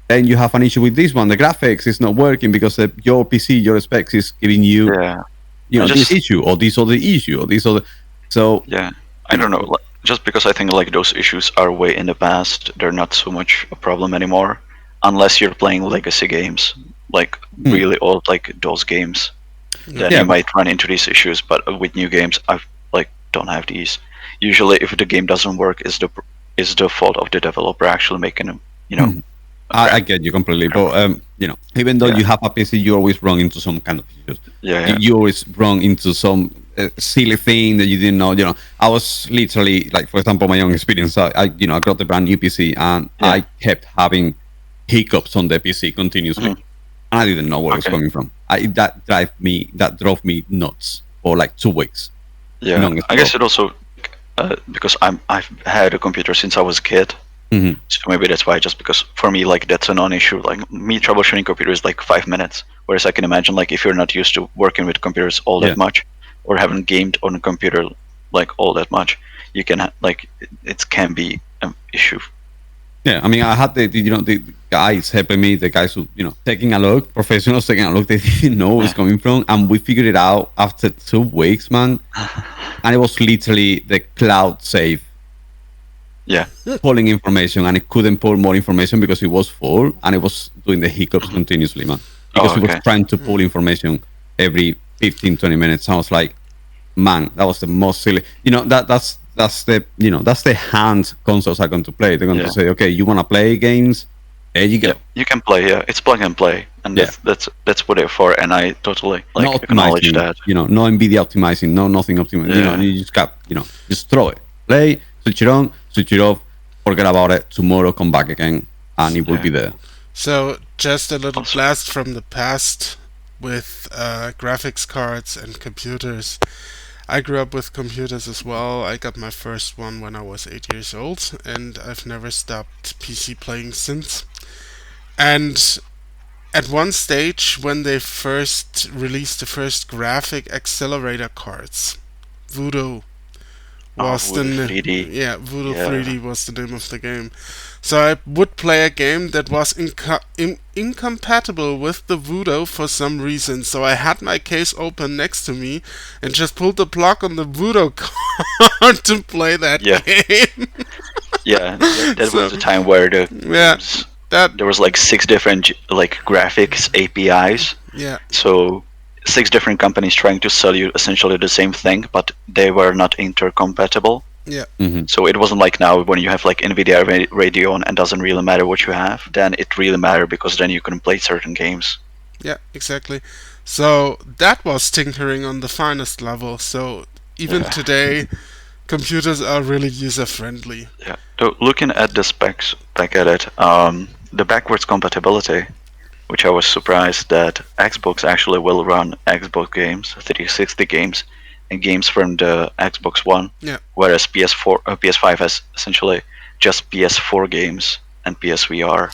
then you have an issue with this one. The graphics is not working because your PC, your specs is giving you, this issue or this other issue or this other. So I don't know. Just because I think like those issues are way in the past, they're not so much a problem anymore, unless you're playing legacy games, like really old, like those games. Then you might run into these issues. But with new games, I don't have these. Usually, if the game doesn't work, is the fault of the developer actually making them, I get you completely, but even though you have a PC, you always run into some kind of issues. You always run into some silly thing that you didn't know. I was literally like, for example, my own experience. I got the brand new PC and I kept having hiccups on the PC continuously, and I didn't know where it was coming from. That drove me nuts for like 2 weeks. Yeah, I guess it also because I've had a computer since I was a kid. So maybe that's why, just because for me, like, that's a non-issue. Like, me troubleshooting computers is like 5 minutes. Whereas I can imagine, like, if you're not used to working with computers all that much, or haven't gamed on a computer like all that much, you can it can be an issue. Yeah, I mean, I had the guys helping me, the guys who taking a look, professionals taking a look. They didn't know where it's coming from, and we figured it out after 2 weeks, man. And it was literally the cloud save. Pulling information, and it couldn't pull more information because it was full, and it was doing the hiccups continuously, man. Because it was trying to pull information every 15-20 minutes. I was like, man, that was the most silly. That's the hand consoles are going to play. They're going to say, okay, you want to play games? There you go. Yeah, you can play. Yeah, it's plug and play, and that's what they're for. And I totally acknowledge that. No NVIDIA optimizing, nothing optimizing. You just got just throw it, play, switch it on, switch it off, forget about it. Tomorrow, come back again, and it will be there. So, just a little blast from the past with graphics cards and computers. I grew up with computers as well. I got my first one when I was 8 years old, and I've never stopped PC playing since. And at one stage, when they first released the first graphic accelerator cards, Voodoo was Voodoo 3D. Voodoo 3D was the name of the game. So I would play a game that was incompatible with the Voodoo for some reason. So I had my case open next to me and just pulled the plug on the Voodoo card to play that game. That was the time where there was like 6 different graphics APIs. So 6 different companies trying to sell you essentially the same thing, but they were not intercompatible. Yeah. So it wasn't like now when you have like NVIDIA Radeon and doesn't really matter what you have, then it really mattered because then you couldn't play certain games. Yeah, exactly. So that was tinkering on the finest level. So even Yeah. today, computers are really user friendly. Yeah. So looking at the specs back at it, the backwards compatibility, which I was surprised that Xbox actually will run Xbox games, 360 games, and games from the Xbox One, Yeah. whereas PS5 has essentially just PS4 games and PSVR.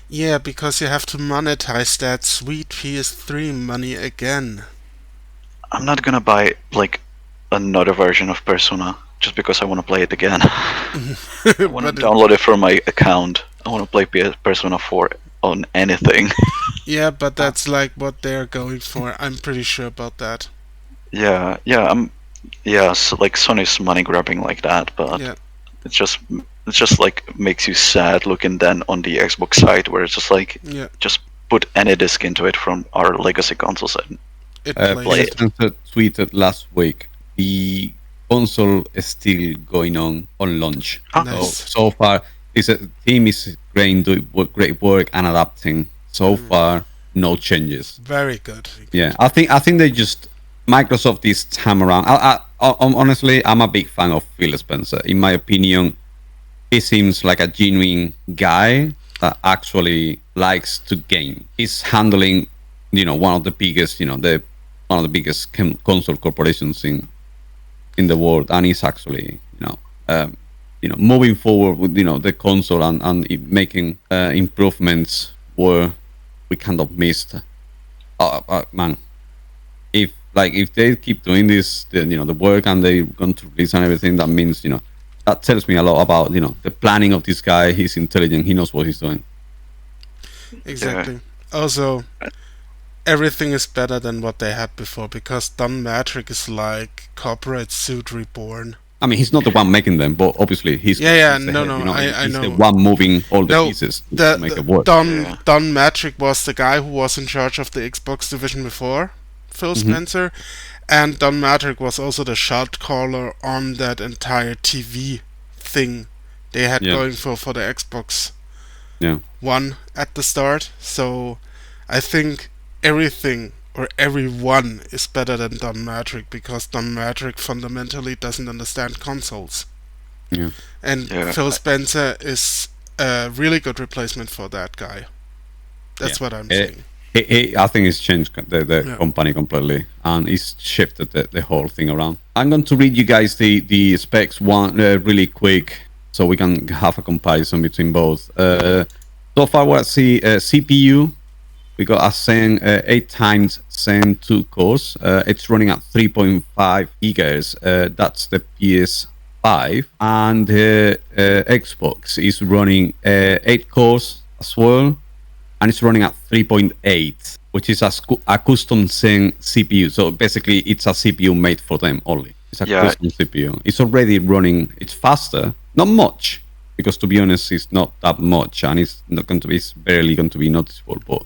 Yeah, because you have to monetize that sweet PS3 money again. I'm not gonna buy like another version of Persona just because I want to play it again. I want to But download it from my account. I want to play Persona 4 on anything. yeah, but that's like what they're going for. I'm pretty sure about that. Yeah, so like Sony's money grabbing like that, but Yeah. it's just like makes you sad looking then on the Xbox side where it's just like Yeah. just put any disc into it from our legacy consoles and It play plays. it. Spencer tweeted last week the console is still going on launch. Nice. So far, the team is doing great work and adapting. So far, no changes. Very good. Yeah, I think they just Microsoft this time around. Honestly, I'm a big fan of Phil Spencer. In my opinion, he seems like a genuine guy that actually likes to game. He's handling, one of the biggest, one of the biggest console corporations in the world, and he's actually, moving forward with, the console and making improvements where we kind of missed. Man, if they keep doing this, the work and they're going to release and everything, that means that tells me a lot about the planning of this guy. He's intelligent. He knows what he's doing. Exactly. Also, everything is better than what they had before because Don Matrix is like corporate suit reborn. I mean, he's not the one making them, but obviously he's Yeah, yeah, he's the no, head, no, I he's know. the one moving all the No, pieces to make it work. Don Matrix was the guy who was in charge of the Xbox division before Phil Spencer, and Don Matrix was also the shot caller on that entire TV thing they had Yeah. going for the Xbox Yeah. One at the start. So I think everything or everyone is better than Don Matrix because Don Matrix fundamentally doesn't understand consoles. Yeah. And Yeah. Phil Spencer is a really good replacement for that guy. That's Yeah. what I'm saying. I think it's changed the Yeah. company completely, and it's shifted the whole thing around. I'm going to read you guys the specs one really quick, so we can have a comparison between both. So far, what I see CPU, we got a Zen 8 times Zen 2 cores. It's running at 3.5 gigahertz. That's the PS5, and the Xbox is running 8 cores as well, and it's running at 3.8, which is a custom Zen CPU. So basically, it's a CPU made for them only. It's a custom CPU. It's already running. It's faster, not much, because to be honest, it's not that much, and it's not going to be. It's barely going to be noticeable. But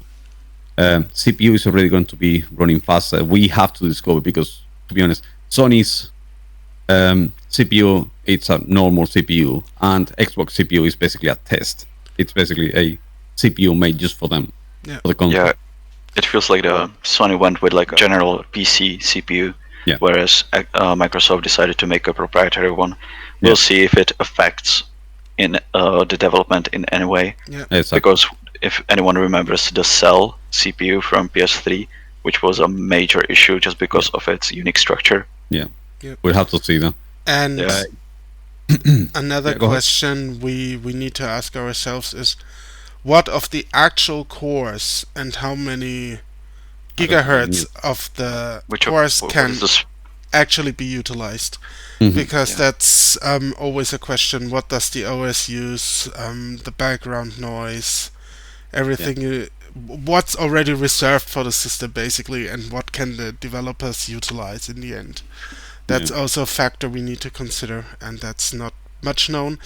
CPU is already going to be running faster. We have to discover because, to be honest, Sony's CPU, it's a normal CPU, and Xbox CPU is basically a test. It's basically a CPU made just for them. Yeah. For the console. Yeah, it feels like the Sony went with like a general PC CPU, whereas Microsoft decided to make a proprietary one. We'll see if it affects in the development in any way. Yeah. Exactly. Because if anyone remembers the Cell CPU from PS3, which was a major issue just because of its unique structure. Yeah. Yep. We'll have to see them. And Yeah. another go ahead. question we need to ask ourselves is, what of the actual cores and how many gigahertz of the cores can actually be utilized? Because that's always a question. What does the OS use? The background noise, everything. What's already reserved for the system, basically, and what can the developers utilize in the end? That's also a factor we need to consider, and that's not much known.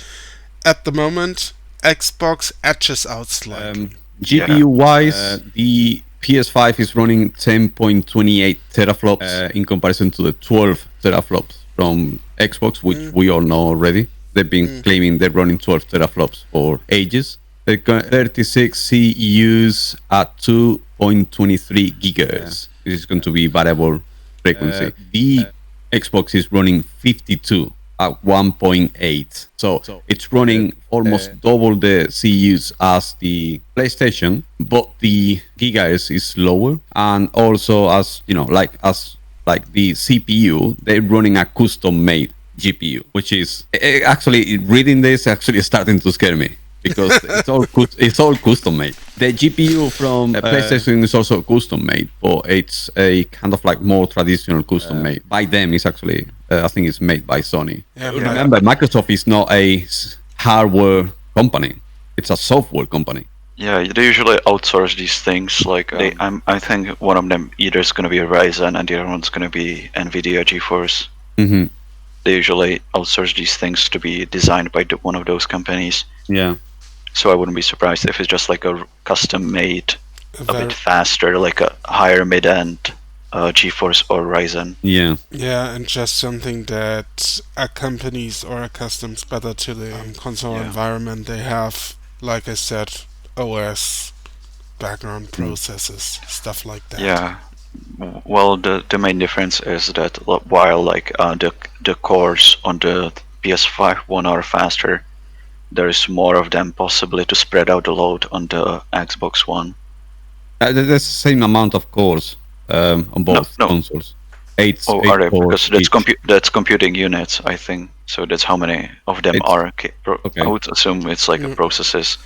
At the moment, Xbox edges out slightly. GPU-wise, the PS5 is running 10.28 teraflops in comparison to the 12 teraflops from Xbox, which we all know already. They've been claiming they're running 12 teraflops for ages. They've got 36 CUs at 2.23 gigahertz. This is going to be variable frequency. The Xbox is running 52 at 1.8. So it's running almost double the CUs as the PlayStation, but the gigahertz is lower. And also, as you know, like the CPU, they're running a custom-made GPU, which is actually reading this actually starting to scare me because it's all custom made. The GPU from PlayStation is also custom made, but it's a kind of like more traditional custom made. By them, it's actually I think it's made by Sony. Remember, Microsoft is not a hardware company; it's a software company. Yeah, they usually outsource these things. Like I think one of them either is going to be Ryzen and the other one's going to be NVIDIA GeForce. Mm-hmm. They usually outsource these things to be designed by one of those companies. Yeah. So I wouldn't be surprised if it's just like a custom-made, a bit faster, like a higher mid-end GeForce or Ryzen. Yeah. Yeah, and just something that accompanies or accustoms better to the console environment. They have, like I said, OS, background processes, stuff like that. Yeah. Well, the main difference is that while like the cores on the PS5 one are faster, there is more of them possibly to spread out the load on the Xbox One. There's the same amount of cores on both consoles. Eight are they? cores because that's computing units, I think. So that's how many of them are. I would assume it's like a processes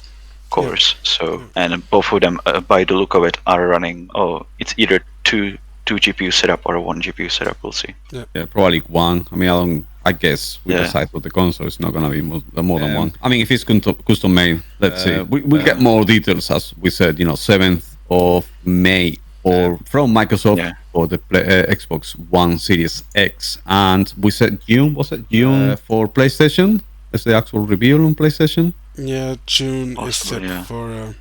cores. So and both of them, by the look of it, are running. Oh, it's either two GPU setup or one GPU setup. We'll see. Yeah, probably one. I mean, I guess with the size of the console, it's not gonna be more than one. I mean, if it's custom made, let's see. We'll get more details, as we said. 7th of May from Microsoft for the Xbox One Series X, and we said June. Was it June for PlayStation? Is the actual reveal on PlayStation? Yeah, June is set for a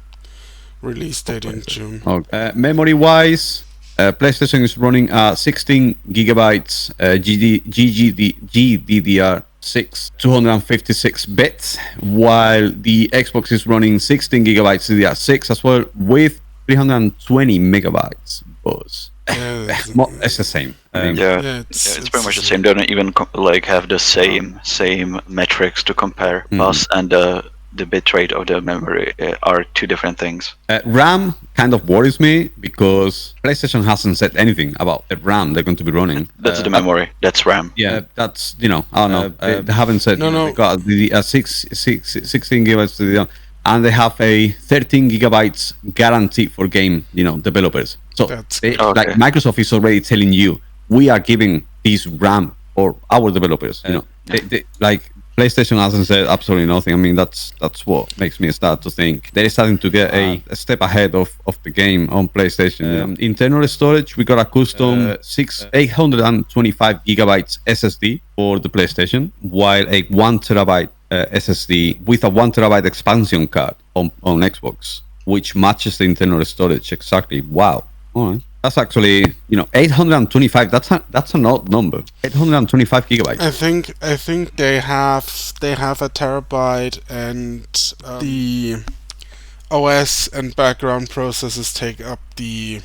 release date in June. Okay. Memory-wise, PlayStation is running 16 gigabytes GDDR6, 256 bits, while the Xbox is running 16 gigabytes DDR6 as well with 320 megabytes bus. It's the same. It's pretty much the same. They don't even have the same metrics to compare. Bus and the bitrate of the memory are two different things. RAM kind of worries me because PlayStation hasn't said anything about the RAM they're going to be running. That's the memory. That's RAM. Yeah, that's I don't know. They haven't said. They got the 16 gigabytes DDR. And they have a 13 gigabytes guarantee for game, developers. So like Microsoft is already telling you, we are giving this RAM for our developers. Like PlayStation hasn't said absolutely nothing. I mean, that's what makes me start to think they're starting to get a step ahead of the game on PlayStation. Internal storage, we got a custom 825 gigabytes SSD for the PlayStation, while a 1 terabyte SSD with a 1 terabyte expansion card on Xbox, which matches the internal storage exactly. Wow. All right. That's actually, 825. That's an odd number. 825 gigabytes. I think they have a terabyte, and the OS and background processes take up the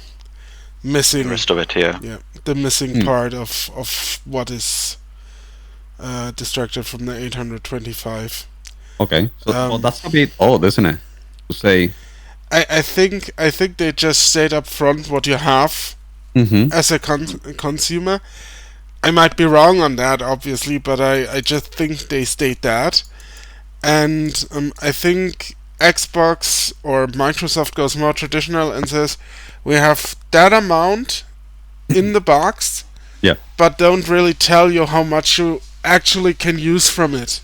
missing rest of it. Yeah, the missing part of what is distracted from the 825. Okay, so that's a bit odd, isn't it? To say. I think they just state up front what you have as a consumer. I might be wrong on that, obviously, but I just think they state that. And I think Xbox or Microsoft goes more traditional and says, we have that amount in the box, but don't really tell you how much you actually can use from it.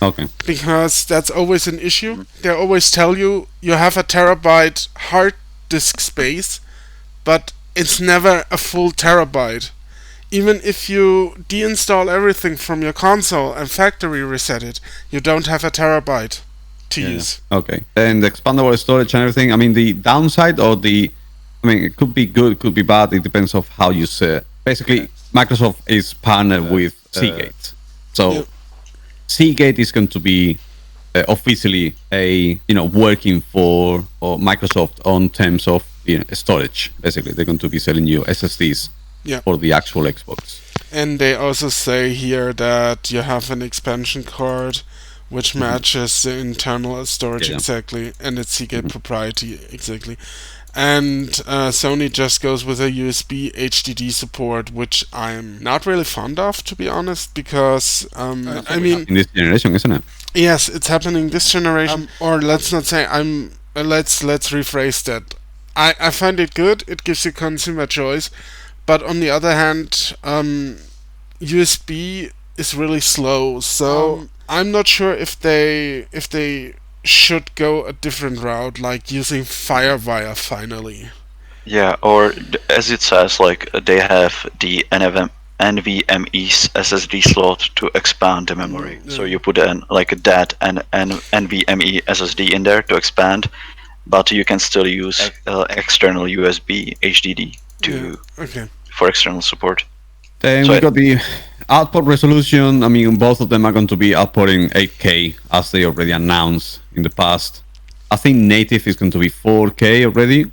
Okay. Because that's always an issue. They always tell you have a terabyte hard disk space, but it's never a full terabyte. Even if you deinstall everything from your console and factory reset it, you don't have a terabyte to use. Okay. And the expandable storage and everything, I mean, the downside or it could be good, could be bad. It depends on how you say it. Basically, Microsoft is partnered with Seagate. So Yeah. Seagate is going to be officially working for Microsoft on terms of storage. Basically, they're going to be selling you SSDs Yeah. for the actual Xbox. And they also say here that you have an expansion card which matches the internal storage Yeah. exactly, and it's Seagate proprietary exactly. And Sony just goes with a USB HDD support, which I'm not really fond of, to be honest, because I mean, In this generation, isn't it? yes, it's happening this generation. Or let's not say I'm. Let's rephrase that. I find it good. It gives you consumer choice, but on the other hand, USB is really slow. So I'm not sure if they should go a different route, like using FireWire finally. Yeah, or as it says, like they have the NVMe SSD slot to expand the memory. So you put in like a DAT and an NVMe SSD in there to expand, but you can still use external USB HDD Okay. for external support. Then So we got the output resolution. I mean, both of them are going to be outputting 8K as they already announced in the past. I think native is going to be 4K already,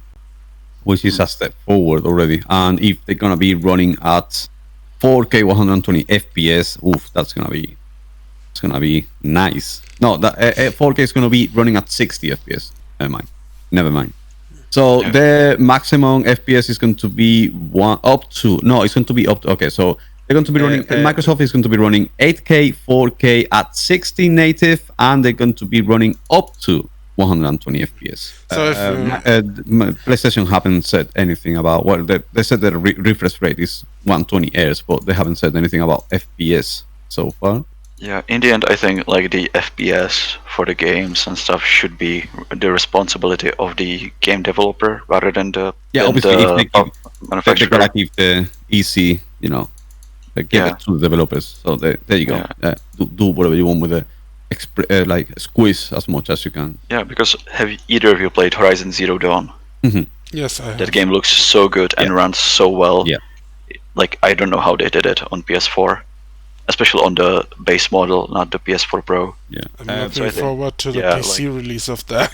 which is a step forward already. And if they're going to be running at 4K 120 FPS, that's going to be nice. No, that 4K is going to be running at 60 FPS. Never mind. So the maximum FPS is going to be it's going to be up to, okay, so they're going to be running, Microsoft is going to be running 8K, 4K at 60 native, and they're going to be running up to 120 FPS. So if PlayStation haven't said anything about what they said the refresh rate is 120 Hz, but they haven't said anything about FPS so far. yeah, in the end, I think like the FPS for the games and stuff should be the responsibility of the game developer rather than the Obviously if they manufacturer. gotta keep the easy, give it to the developers. So there you go. Do whatever you want with the squeeze as much as you can. Yeah, because have either of you played Horizon Zero Dawn? yes, I have. That game looks so good and runs so well. Yeah. Like I don't know how they did it on PS4, especially on the base model, not the PS4 Pro. Yeah. I'm looking forward to the PC release of that.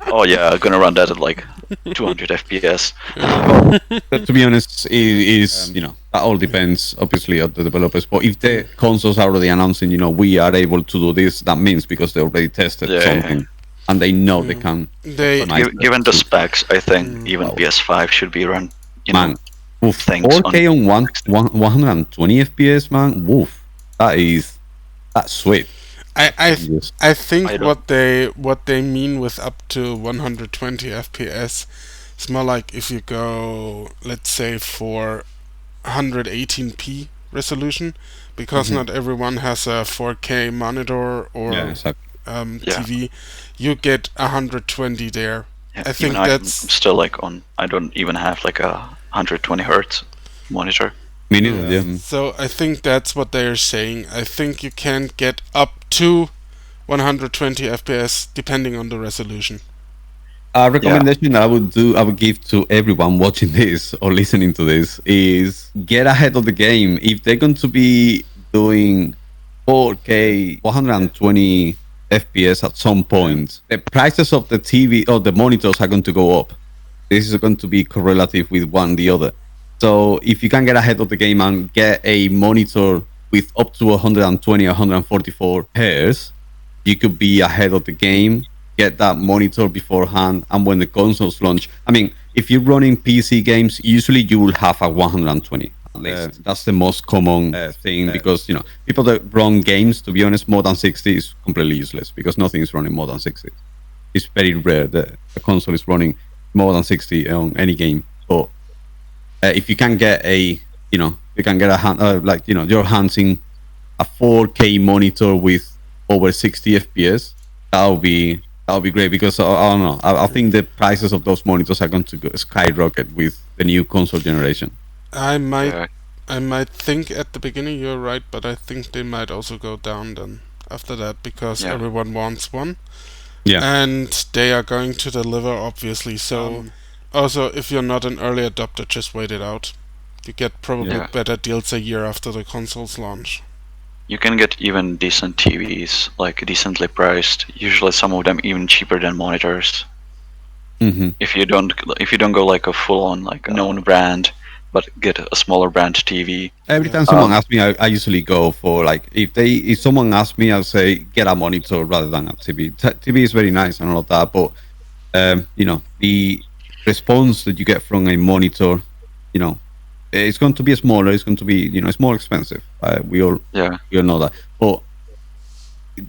Oh yeah, I'm gonna run that at like 200 FPS. But to be honest, that all depends obviously on the developers. But if the consoles are already announcing, we are able to do this, that means because they already tested something and they know they can. Given the specs, I think even PS5 should be run. Man, 4K on 120 FPS, man. Woof, that's sweet. I think what they mean with up to 120 FPS is more like if you go, let's say, for 118p resolution, because not everyone has a 4K monitor or TV, you get 120 there. Yeah, I think I'm that's still like on. I don't even have like a 120 hertz monitor. Me neither. So I think that's what they are saying. I think you can get up to 120 FPS depending on the resolution. A recommendation that I would give to everyone watching this or listening to this is get ahead of the game. If they're going to be doing 4K 120 FPS at some point, the prices of the TV or the monitors are going to go up. This is going to be correlative with one the other. So if you can get ahead of the game and get a monitor with up to 120 or 144 Hz, you could be ahead of the game, get that monitor beforehand, and when the consoles launch, I mean, if you're running PC games, usually you will have a 120. That's the most common thing because, people that run games, to be honest, more than 60 is completely useless because nothing is running more than 60. It's very rare that a console is running more than 60 on any game. But if you can get your hands in a 4K monitor with over 60 FPS, that'll be great because I don't know. I think the prices of those monitors are going to skyrocket with the new console generation. I might think at the beginning you're right, but I think they might also go down then after that because everyone wants one. Yeah. And they are going to deliver, obviously. So also, if you're not an early adopter, just wait it out. You get probably better deals a year after the consoles launch. you can get even decent TVs, like decently priced. Usually, some of them even cheaper than monitors. Mhm. If you don't go like a full on like known brand, but get a smaller brand TV. Every Yeah. time someone asks me, I usually go for like if someone asks me, I'll say get a monitor rather than a TV. TV is very nice and all of that, but the response that you get from a monitor, you know, it's going to be smaller. It's going to be it's more expensive. We all know that, but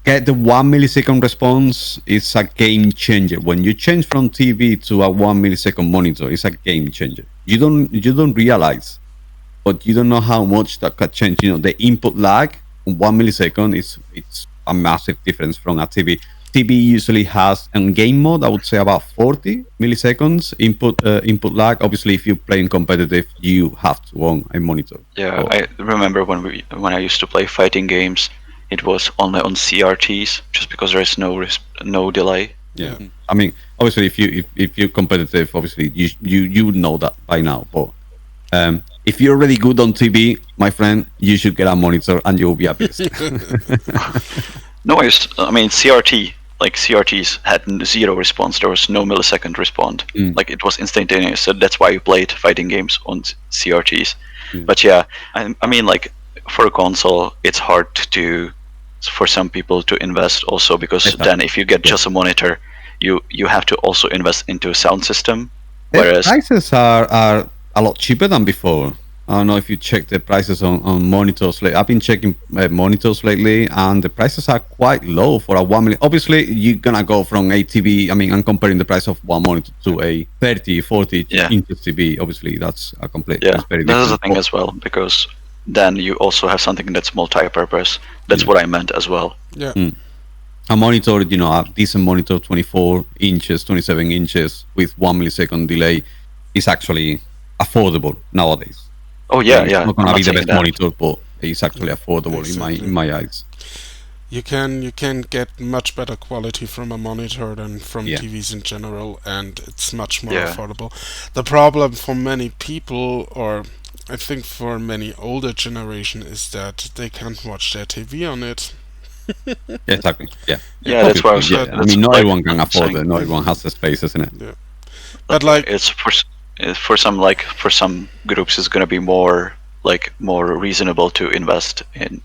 get the 1 millisecond response is a game changer. When you change from TV to a 1 millisecond monitor, it's a game changer. You don't realize, but you don't know how much that could change. The input lag on 1 millisecond it's a massive difference from a TV. TV usually has in game mode, I would say about 40 milliseconds input lag. Obviously, if you're playing competitive, you have to own a monitor. Yeah, I remember when I used to play fighting games, it was only on CRTs, just because there is no delay. Yeah. I mean, obviously, if you're competitive, obviously you would know that by now. But if you're already good on TV, my friend, you should get a monitor and you'll be a beast. No, I mean CRTs had zero response. There was no millisecond response. Like it was instantaneous. So that's why you played fighting games on CRTs. But yeah, I mean, like for a console, it's hard for some people to invest also, because then if you get just a monitor, you have to also invest into a sound system. Whereas prices are a lot cheaper than before. I don't know if you check the prices on monitors. I've been checking monitors lately, and the prices are quite low for a 1 million. Obviously, you're gonna go from a TV. I mean, I'm comparing the price of one monitor to a 30, 40 inches TV. Obviously, that's a complete. Yeah, that's very that is different. the thing as well, because then you also have something that's multi-purpose. That's what I meant as well. Yeah. A monitor, a decent monitor, 24 inches, 27 inches with 1 millisecond delay is actually affordable nowadays. Oh yeah, It's yeah. not gonna I'm be the not best saying that. monitor, but it's actually affordable in my eyes. You can get much better quality from a monitor than from TVs in general, and it's much more affordable. The problem for many people, or I think for many older generation, is that they can't watch their TV on it. Exactly. Yeah. Yeah, that's why I was Yeah. I mean, not everyone can afford it. Not everyone has the space, isn't it? Yeah. But like it's for some groups, it's gonna be more reasonable to invest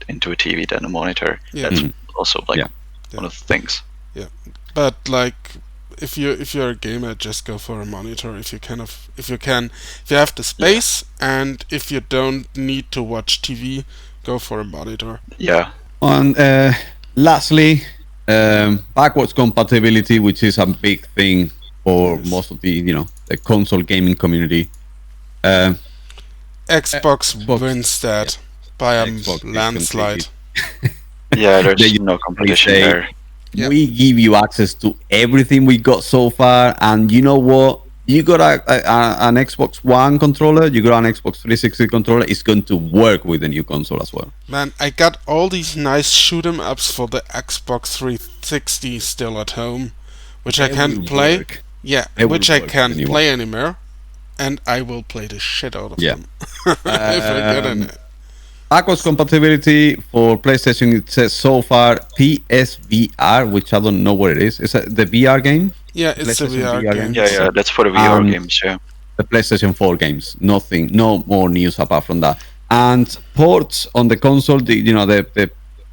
into a TV than a monitor. Yeah. That's also one of the things. Yeah, but like if you're a gamer, just go for a monitor if you have the space, and if you don't need to watch TV, go for a monitor. Yeah. And lastly, backwards compatibility, which is a big thing for most of the the console gaming community. Xbox wins that by a landslide. Yeah, there's no competition there. Yep. We give you access to everything we got so far, and you know what? You got an Xbox One controller, you got an Xbox 360 controller. It's going to work with the new console as well. Man, I got all these nice shoot 'em ups for the Xbox 360 still at home, which I can't play. Work. Yeah, which I can't play anymore, and I will play the shit out of them if I get in it. Backwards compatibility for PlayStation, it says so far PSVR, which I don't know what it is. Is it the VR game? Yeah, it's a VR game. Yeah, that's for the VR games, yeah. The PlayStation 4 games. Nothing, no more news apart from that. And ports on the console, the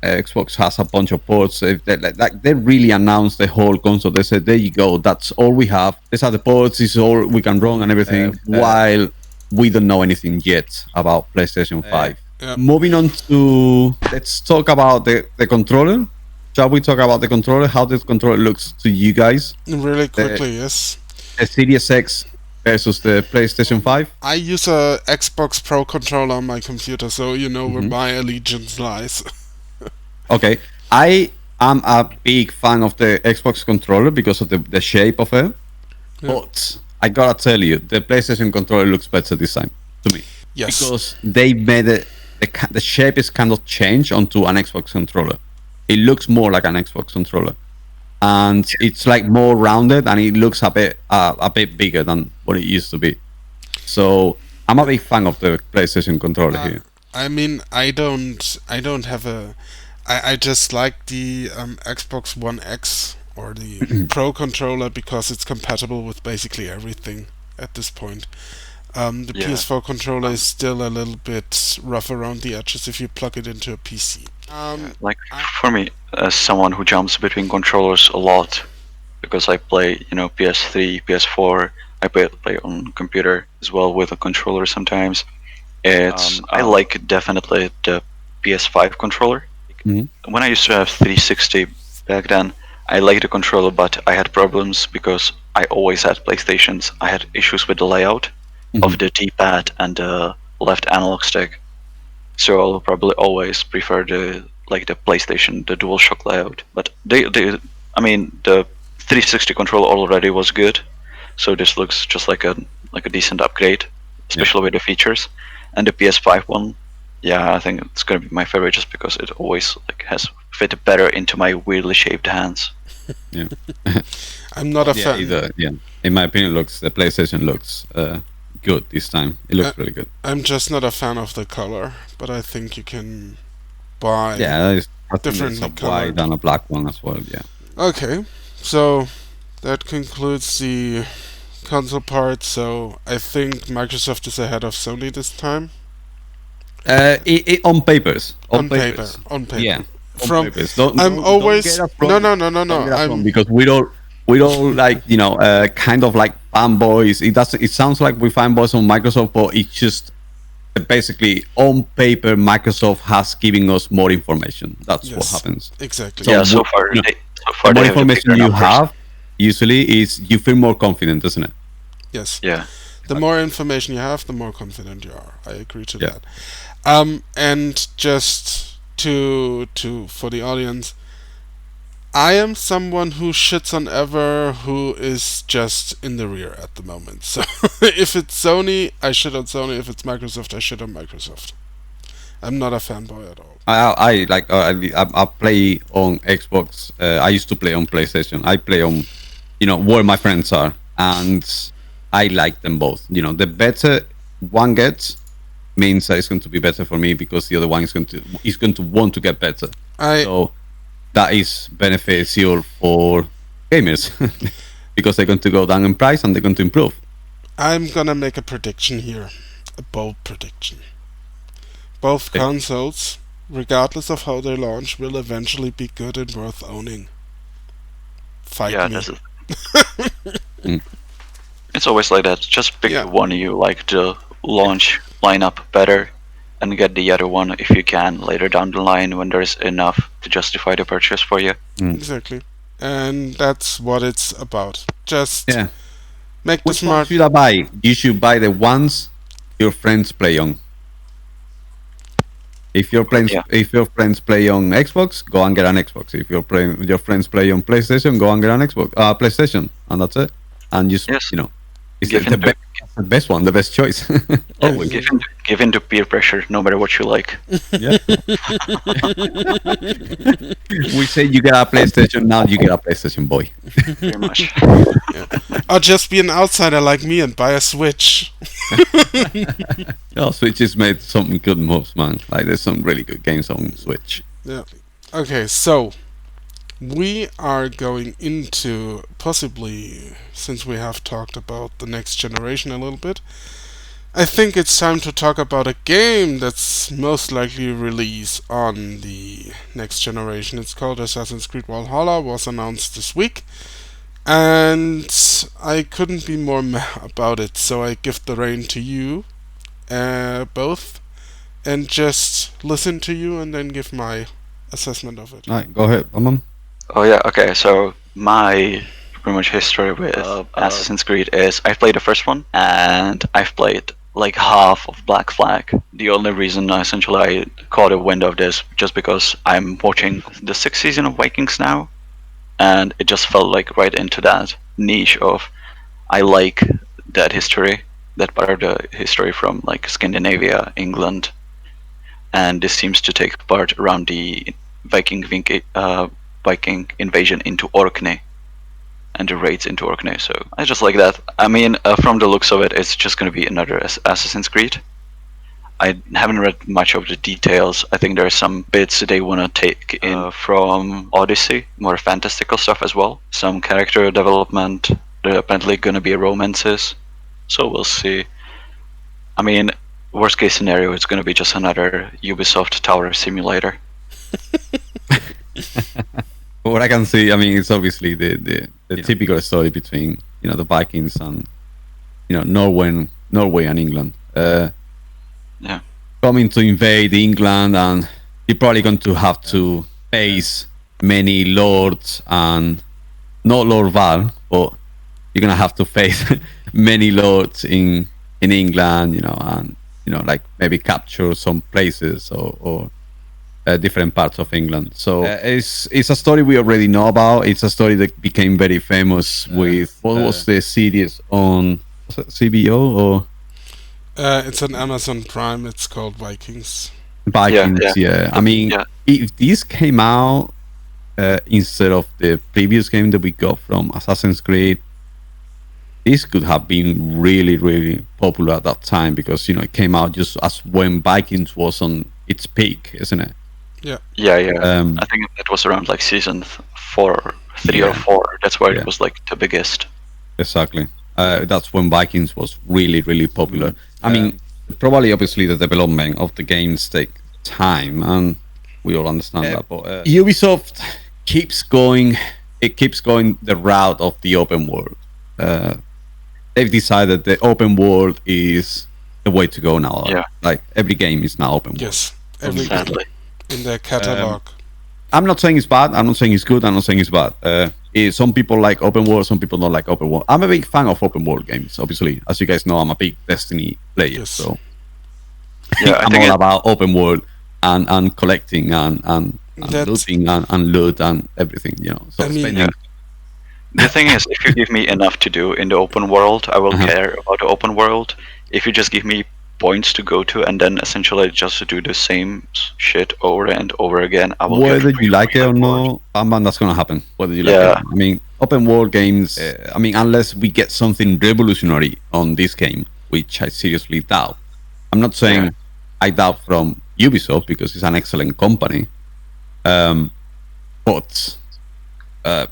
Xbox has a bunch of ports. They really announced the whole console. They said, there you go, that's all we have. These are the ports, this is all we can run and everything, while we don't know anything yet about PlayStation 5. Moving on to, let's talk about the controller. Shall we talk about the controller? How the controller looks to you guys? Really quickly, yes. The Series X versus the PlayStation 5. I use a Xbox Pro controller on my computer, so you know where my allegiance lies. Okay, I am a big fan of the Xbox controller because of the shape of it. But I gotta tell you, the PlayStation controller looks better this time to me. Yes. Because they made it, the shape is kind of changed onto an Xbox controller. It looks more like an Xbox controller, and it's like more rounded, and it looks a bit bigger than what it used to be. So I'm a big fan of the PlayStation controller here. I mean, I don't have a. I just like the Xbox One X or the Pro controller because it's compatible with basically everything at this point. The Yeah. PS4 controller is still a little bit rough around the edges if you plug it into a PC. Like for me, as someone who jumps between controllers a lot, because I play, PS3, PS4, I play on computer as well with a controller sometimes. I like definitely the PS5 controller. Mhm. When I used to have 360 back then, I liked the controller, but I had problems because I always had PlayStations. I had issues with the layout of the D-pad and the left analog stick. So I'll probably always prefer the PlayStation, the DualShock layout. But I mean, the 360 controller already was good, so this looks just like a decent upgrade, especially with the features. And the PS5 one, yeah, I think it's gonna be my favorite just because it always has fit better into my weirdly shaped hands. Yeah. I'm not a fan. In my opinion, the PlayStation looks good this time. It looks really good. I'm just not a fan of the color, but I think you can buy. Yeah, I think there's differently a white colored. and a black one as well. Yeah. Okay, so that concludes the console part. So I think Microsoft is ahead of Sony this time. On papers. On paper. On paper. Yeah. From Papers. I'm always don't get us no wrong. no no no Don't no. get us wrong, I'm because we don't like kind of like fanboys. It sounds like we fanboys on Microsoft, but it's just basically on paper Microsoft has given us more information. That's what yes, happens. exactly. Yeah, so far, you know, so far The more they have the information bigger you numbers. have usually is you feel more confident, doesn't it? Yes. Yeah. The more information you have, the more confident you are. I agree to Yeah. that. And just to for the audience, I am someone who shits on ever who is just in the rear at the moment. So if it's Sony, I shit on Sony. If it's Microsoft, I shit on Microsoft. I'm not a fanboy at all. I like I play on Xbox. I used to play on PlayStation. I play on where my friends are, and I like them both. The better one gets means that it's going to be better for me because the other one is going to want to get better. So that is beneficial for gamers because they're going to go down in price and they're going to improve. I'm gonna make a prediction here, a bold prediction. Both Okay. consoles, regardless of how they launch, will eventually be good and worth owning. Fight Yeah, me. that's it's always like that. Just pick Yeah. the one you like the launch lineup better, and get the other one if you can later down the line when there's enough to justify the purchase for you. Exactly. And that's what it's about. Just Yeah. make the Which one smart. should I buy? You should buy the ones your friends play on. If your friends play on Xbox, go and get an Xbox. If your friends play on PlayStation, go and get an Xbox, PlayStation, and that's it. And just Yes. it's Give the into- best one, the best choice. Always. Give in to peer pressure, no matter what you like. Yeah. We say you get a PlayStation, now you get a PlayStation boy. Pretty much. Or just be an outsider like me and buy a Switch. Switch has made some good moves, man. Like there's some really good games on Switch. Yeah. Okay, so we are going into possibly, since we have talked about the next generation a little bit, I think it's time to talk about a game that's most likely release on the next generation. It's called Assassin's Creed Valhalla, was announced this week, and I couldn't be more meh about it, so I give the rein to you, both, and just listen to you and then give my assessment of it. All right, go ahead, Amon. Oh yeah, okay. So my pretty much history with Assassin's Creed is I've played the first one and I've played like half of Black Flag. The only reason essentially I caught a wind of this just because I'm watching the sixth season of Vikings now, and it just felt like right into that niche of I like that history, that part of the history from like Scandinavia, England, and this seems to take part around the Viking invasion into Orkney and the raids into Orkney. So I just like that. I mean, from the looks of it, it's just going to be another Assassin's Creed. I haven't read much of the details. I think there are some bits they want to take in from Odyssey, more fantastical stuff as well. Some character development. There are apparently going to be romances, so we'll see. I mean, worst case scenario, it's going to be just another Ubisoft tower simulator. What I can see, I mean, it's obviously the typical story between the Vikings and Norway and England. Yeah. Coming to invade England, and you're probably going to have to face many lords, and not Lord Val, but you're gonna have to face many lords in England, and like maybe capture some places or different parts of England. So it's a story we already know about. It's a story that became very famous with what was the series on, was it CBO or It's on Amazon Prime. It's called Vikings. Vikings? Yeah. I mean, Yeah. if this came out instead of the previous game that we got from Assassin's Creed, this could have been really, really popular at that time, because it came out just as when Vikings was on its peak, isn't it? Yeah. Yeah. Um, I think it was around like season 3 or Yeah. 4. That's where Yeah. it was like the biggest. Exactly. That's when Vikings was really, really popular. I mean, probably obviously the development of the games take time, and we all understand that. But Ubisoft keeps going. It keeps going the route of the open world. They've decided the open world is the way to go now. Yeah. Like every game is now open world. Yes. Every Sadly. in their catalog. I'm not saying it's bad. I'm not saying it's good. I'm not saying it's bad. Some people like open world. Some people don't like open world. I'm a big fan of open world games. Obviously, as you guys know, I'm a big Destiny player. Yes. So Yeah, I I'm think all it, about open world and collecting and That's- looting and loot and everything. So I mean, spending. the thing is, if you give me enough to do in the open world, I will Uh-huh. care about the open world. If you just give me points to go to and then essentially just do the same shit over and over again, I will get Whether you really, like it or really bored. not, Batman, that's gonna happen. Whether you like Yeah. it. I mean, open world games. I mean, unless we get something revolutionary on this game, which I seriously doubt. I'm not saying Yeah. I doubt from Ubisoft, because it's an excellent company. But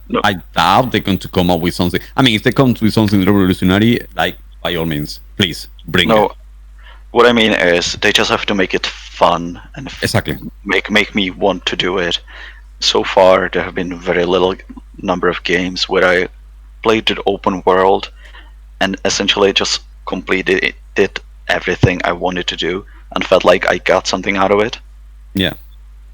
No. I doubt they're going to come up with something. I mean, if they come with something revolutionary, like, by all means, please bring No, it. what I mean is they just have to make it fun and Exactly. make me want to do it. So far, there have been very little number of games where I played the open world and essentially just completed it, did everything I wanted to do and felt like I got something out of it. Yeah.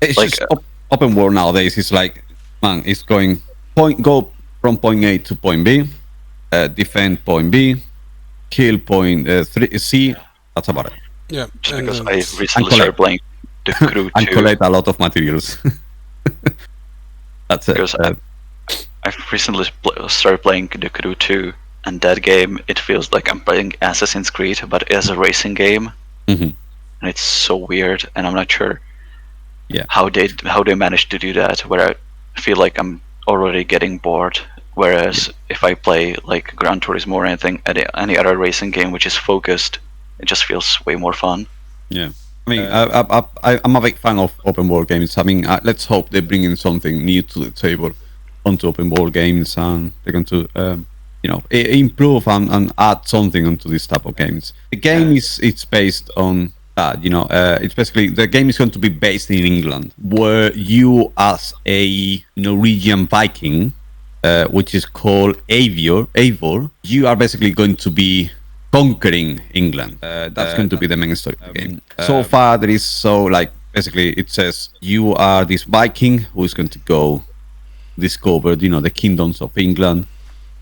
It's Like, just open world nowadays. It's like, man, it's go from point A to point B, defend point B, kill point C. That's about it. yeah. Just and because then I it's- recently collect. started playing The Crew And 2. collect a lot of materials. That's it. Because I've recently started playing The Crew 2, and that game, it feels like I'm playing Assassin's Creed, but as a racing game, Mhm. and it's so weird, and I'm not sure Yeah. how they managed to do that, where I feel like I'm already getting bored. Whereas if I play like Gran Turismo or any other racing game which is focused, it just feels way more fun. Yeah. I mean, I'm a big fan of open world games. I mean, let's hope they bring in something new to the table onto open world games, and they're going to, improve and add something onto this type of games. The game it's based on that. It's basically, the game is going to be based in England, where you, as a Norwegian Viking, which is called Eivor, you are basically going to be conquering England. That's going to be the main story of the game. So far, there is basically it says you are this Viking who is going to go discover, the kingdoms of England,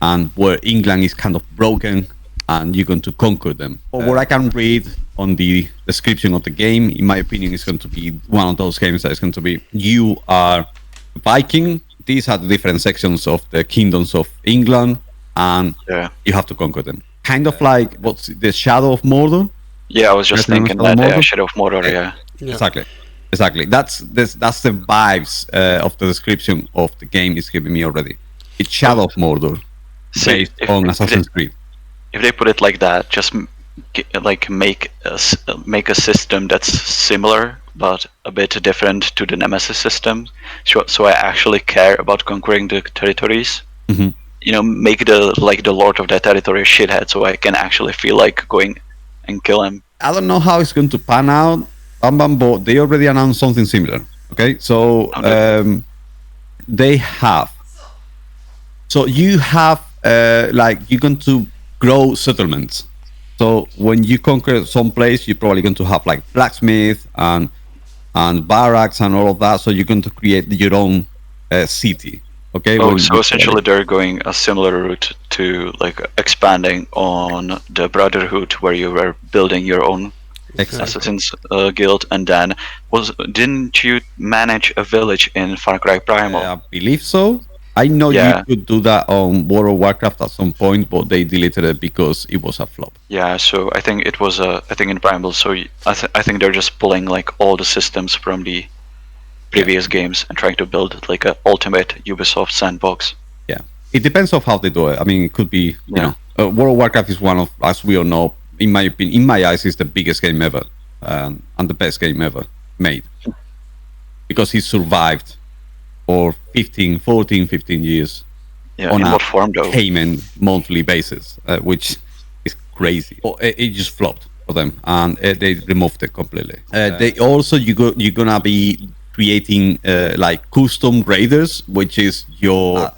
and where England is kind of broken, and you're going to conquer them. But what I can read on the description of the game, in my opinion, is going to be one of those games that is going to be, you are Viking. These are the different sections of the kingdoms of England, and Yeah. you have to conquer them. Kind of like what's the Shadow of Mordor? Yeah, I was just Shadow of thinking that Mordor? Shadow of Mordor. Yeah. yeah. Exactly. That's the vibes of the description of the game is giving me already. It's Shadow of Mordor, See, based on Assassin's Creed. if they put it like that, just like make a system that's similar but a bit different to the Nemesis system. So I actually care about conquering the territories. Mhm. Make the lord of that territory a shithead, so I can actually feel like going and kill him. I don't know how it's going to pan out, but they already announced something similar. Okay, so they have. So you have like you're going to grow settlements. So when you conquer some place, you're probably going to have like blacksmith and barracks and all of that. So you're going to create your own city. Okay. Oh, When so you essentially they're going a similar route to like expanding on the Brotherhood, where you were building your own exactly. Assassin's Guild, and then didn't you manage a village in Far Cry Primal? I believe so. I know you could do that on World of Warcraft at some point, but they deleted it because it was a flop. Yeah, so I think it was I think in Primal. So I think they're just pulling like all the systems from the previous games and trying to build like a ultimate Ubisoft sandbox. Yeah, it depends on how they do it. I mean, it could be World of Warcraft is one of, as we all know, in my opinion, in my eyes, is the biggest game ever and the best game ever made because it survived for 15 years on in a what form though? payment monthly basis, which is crazy. It just flopped for them, and they removed it completely. They also you're gonna be creating like custom raiders, which is your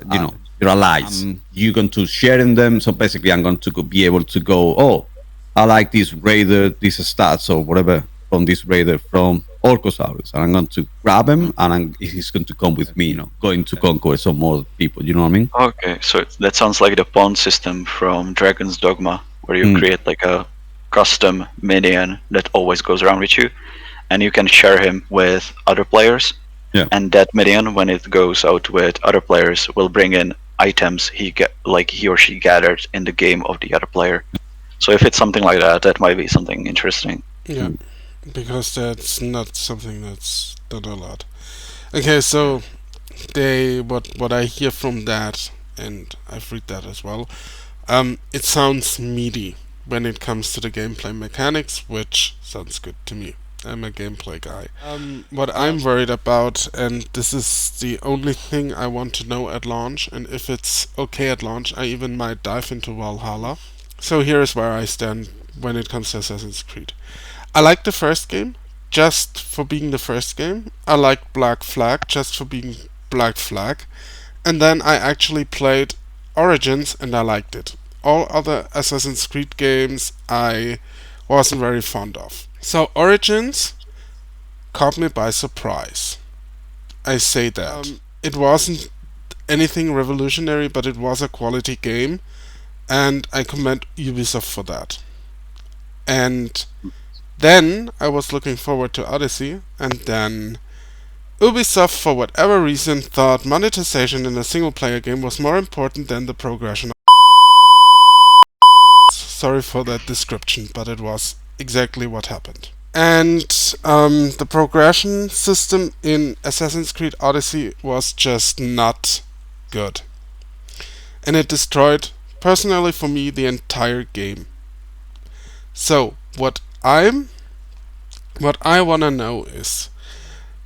your allies. You're going to share in them. So basically, I'm going to be able to go. Oh, I like this raider, this stats or whatever from this raider from Orcocast, and I'm going to grab him, and he's going to come with me, going to conquer some more people. You know what I mean? Okay, so that sounds like the pawn system from Dragon's Dogma, where you create like a custom minion that always goes around with you, and you can share him with other players. Yeah. And that minion, when it goes out with other players, will bring in items he or she gathered in the game of the other player. So if it's something like that, that might be something interesting. Yeah, because that's not something that's done a lot. Okay, so what I hear from that, and I've read that as well. It sounds meaty when it comes to the gameplay mechanics, which sounds good to me. I'm a gameplay guy. What I'm worried about, and this is the only thing I want to know at launch, and if it's okay at launch, I even might dive into Valhalla. So here is where I stand when it comes to Assassin's Creed. I like the first game, just for being the first game. I like Black Flag, just for being Black Flag. And then I actually played Origins, and I liked it. All other Assassin's Creed games I wasn't very fond of. So Origins caught me by surprise. I say that. It wasn't anything revolutionary, but it was a quality game, and I commend Ubisoft for that. And then I was looking forward to Odyssey, and then Ubisoft, for whatever reason, thought monetization in a single player game was more important than the progression. Sorry for that description, but it was exactly what happened. And the progression system in Assassin's Creed Odyssey was just not good. And it destroyed, personally for me, the entire game. So, what I want to know is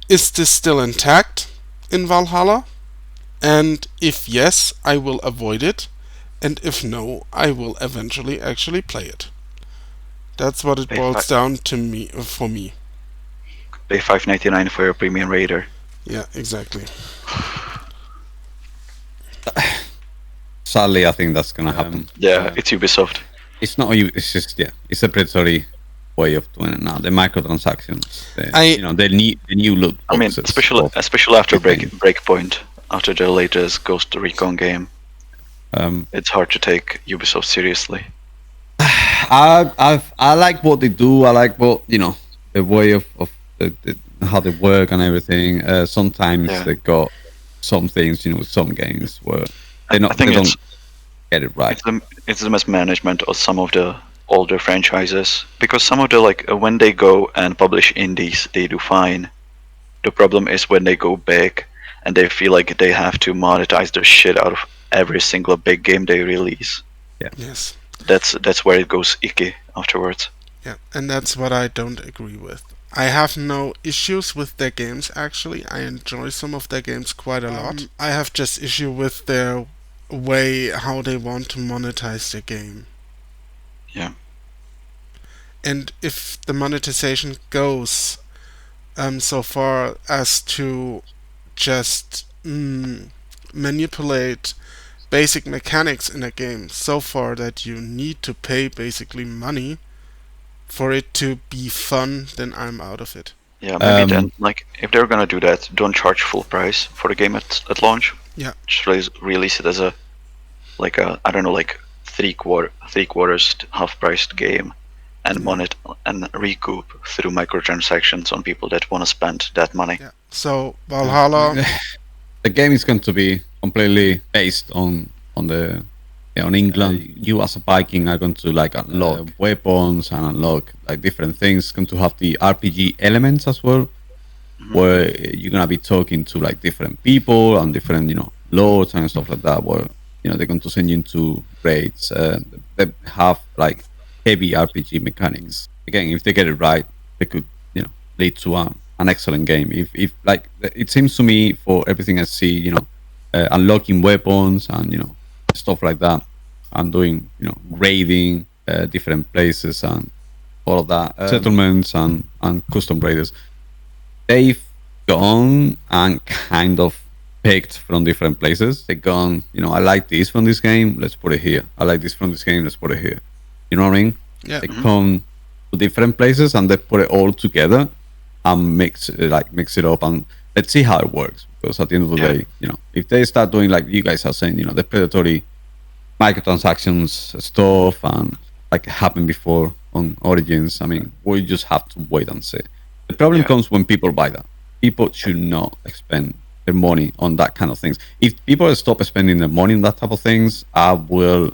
this still intact in Valhalla? And if yes, I will avoid it. And if no, I will eventually actually play it. That's what it boils down to me for me. Pay $5.99 for your premium raider. Yeah, exactly. Sadly, I think that's gonna happen. Yeah, it's Ubisoft. It's not. It's just it's a predatory way of doing it now. The microtransactions. The new loot. I mean, especially after Breakpoint, after the latest Ghost Recon game. It's hard to take Ubisoft seriously. I like what they do. I like what the way of how they work and everything. Sometimes they got some things, with some games where they don't get it right. It's the mismanagement of some of the older franchises, because some of the when they go and publish indies, they do fine. The problem is when they go big and they feel like they have to monetize the shit out of every single big game they release. Yeah. Yes. That's where it goes icky afterwards. Yeah, and that's what I don't agree with. I have no issues with their games actually. I enjoy some of their games quite a lot. I have just issue with their way how they want to monetize their game. Yeah. And if the monetization goes so far as to just manipulate basic mechanics in a game so far that you need to pay basically money for it to be fun, then I'm out of it. Yeah, maybe then, Um, like, if they're gonna do that, don't charge full price for the game at launch. Yeah. Just release it as a, like a, I don't know, like three quarters half priced game, and recoup through microtransactions on people that want to spend that money. Yeah. So Valhalla, the game is going to be completely based on the on England. You as a Viking are going to like unlock weapons and unlock like different things. Going to have the RPG elements as well, where you're gonna be talking to like different people and different lords and stuff like that. Where they're going to send you into raids. They have like heavy RPG mechanics. Again, if they get it right, they could lead to an excellent game. If like it seems to me, for everything I see, unlocking weapons and stuff like that, and doing raiding different places and all of that, settlements and custom raiders, they've gone and kind of picked from different places. They've gone, I like this from this game, let's put it here. I like this from this game, let's put it here. You know what I mean? yeah, They come to different places and they put it all together and mix it up, and let's see how it works. Because at the end of the day, if they start doing like you guys are saying, the predatory microtransactions stuff and like happened before on Origins, I mean, we just have to wait and see. The problem comes when people buy that. People should not spend their money on that kind of things. If people stop spending their money on that type of things, I will,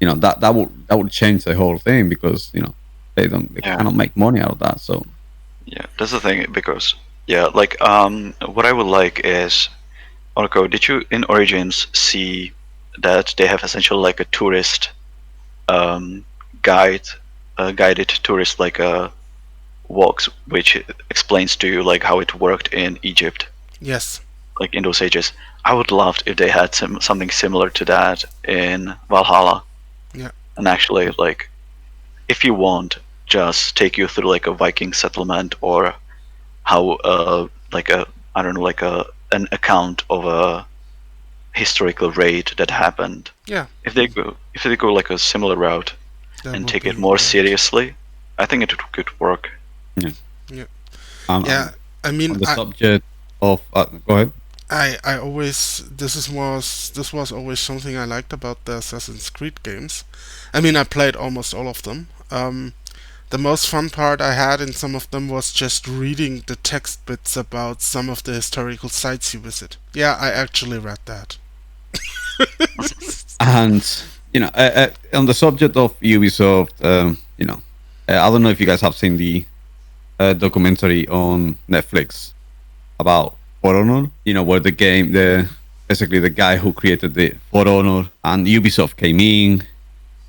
that would change the whole thing, because they cannot make money out of that. So yeah, that's the thing, because like what I would like is, Orco, did you in Origins see that they have essentially like a tourist guide, guided tourist like walks, which explains to you like how it worked in Egypt, yes, like in those ages. I would love if they had something similar to that in Valhalla, yeah, and actually like, if you want, just take you through like a Viking settlement, or how like a, I don't know, like an account of a historical raid that happened. yeah. If they go like a similar route That and would take be it more great. seriously, I think it could work. Yeah, yeah. I mean, on the subject of go ahead. I always this was always something I liked about the Assassin's Creed games. I mean, I played almost all of them. The most fun part I had in some of them was just reading the text bits about some of the historical sites you visit. Yeah, I actually read that. And on the subject of Ubisoft, I don't know if you guys have seen the documentary on Netflix about For Honor. Where basically the guy who created the For Honor and Ubisoft came in,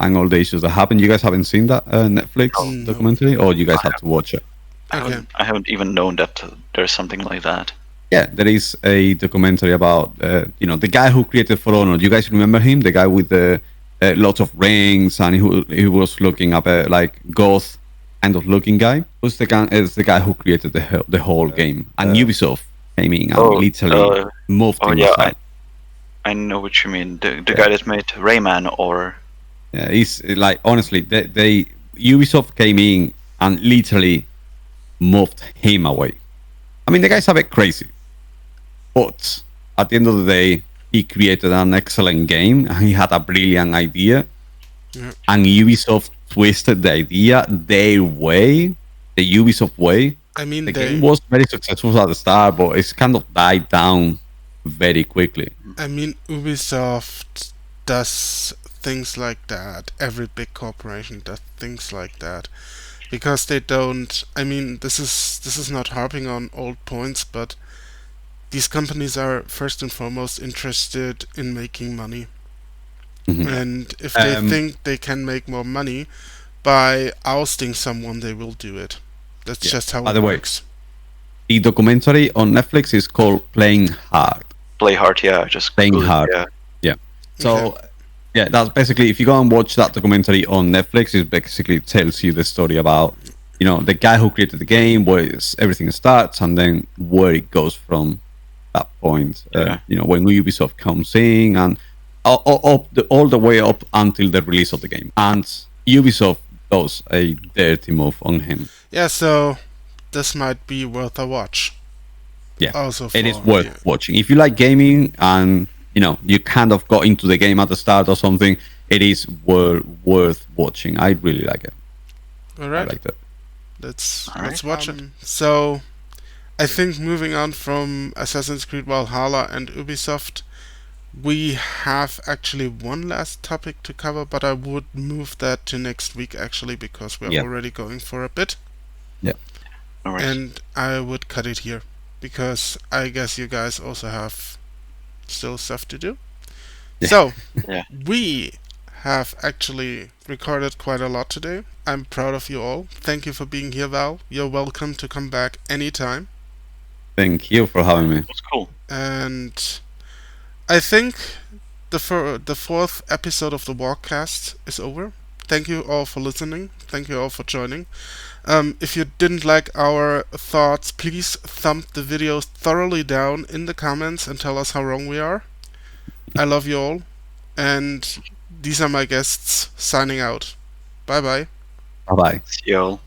and all the issues that happened. You guys haven't seen that Netflix No. documentary, or you guys have to watch it? Okay. I haven't even known that there's something like that. Yeah, there is a documentary about the guy who created For Honor. You guys remember him? The guy with the lots of rings, and he was looking up like goth kind of looking guy. Who's the guy? Is the guy who created the whole game? And Ubisoft came in and literally moved him yeah, aside. I know what you mean. The guy that made Rayman, or Yeah, he's like, honestly, they Ubisoft came in and literally moved him away. I mean, the guy's a bit crazy, but at the end of the day, he created an excellent game and he had a brilliant idea. Yeah. And Ubisoft twisted the idea their way, the Ubisoft way. I mean, The game was very successful at the start, but it's kind of died down very quickly. I mean, Ubisoft does things like that. Every big corporation does things like that because they don't. I mean, this is not harping on old points, but these companies are first and foremost interested in making money. Mhm. And if they Um, think they can make more money by ousting someone, they will do it. That's yeah. just how By it the way, works. the documentary on Netflix is called Playing Hard. Play hard, yeah. Just Playing Google it, Hard. yeah. Yeah. Okay. So yeah, that's basically, if you go and watch that documentary on Netflix, it basically tells you the story about, you know, the guy who created the game, everything starts, and then where it goes from that point. Yeah. You know, when Ubisoft comes in, and all the way up until the release of the game, and Ubisoft does a dirty move on him. Yeah, so this might be worth a watch. Yeah, Also it is for worth watching. If you like gaming and you know you kind of got into the game at the start or something, it is worth watching. I really like it. All I right. like that. Let's All right. watch it. So I think moving on from Assassin's Creed Valhalla and Ubisoft, we have actually one last topic to cover, but I would move that to next week actually because we're Yeah. already going for a bit. All right. And I would cut it here because I guess you guys also have still stuff to do. Yeah. So, Yeah. we have actually recorded quite a lot today. I'm proud of you all. Thank you for being here, Val. You're welcome to come back anytime. Thank you for having me. That's cool. And I think the fourth episode of the Walkcast is over. Thank you all for listening. Thank you all for joining. If you didn't like our thoughts, please thumb the videos thoroughly down in the comments and tell us how wrong we are. I love you all. And these are my guests signing out. Bye bye. Bye bye. See y'all.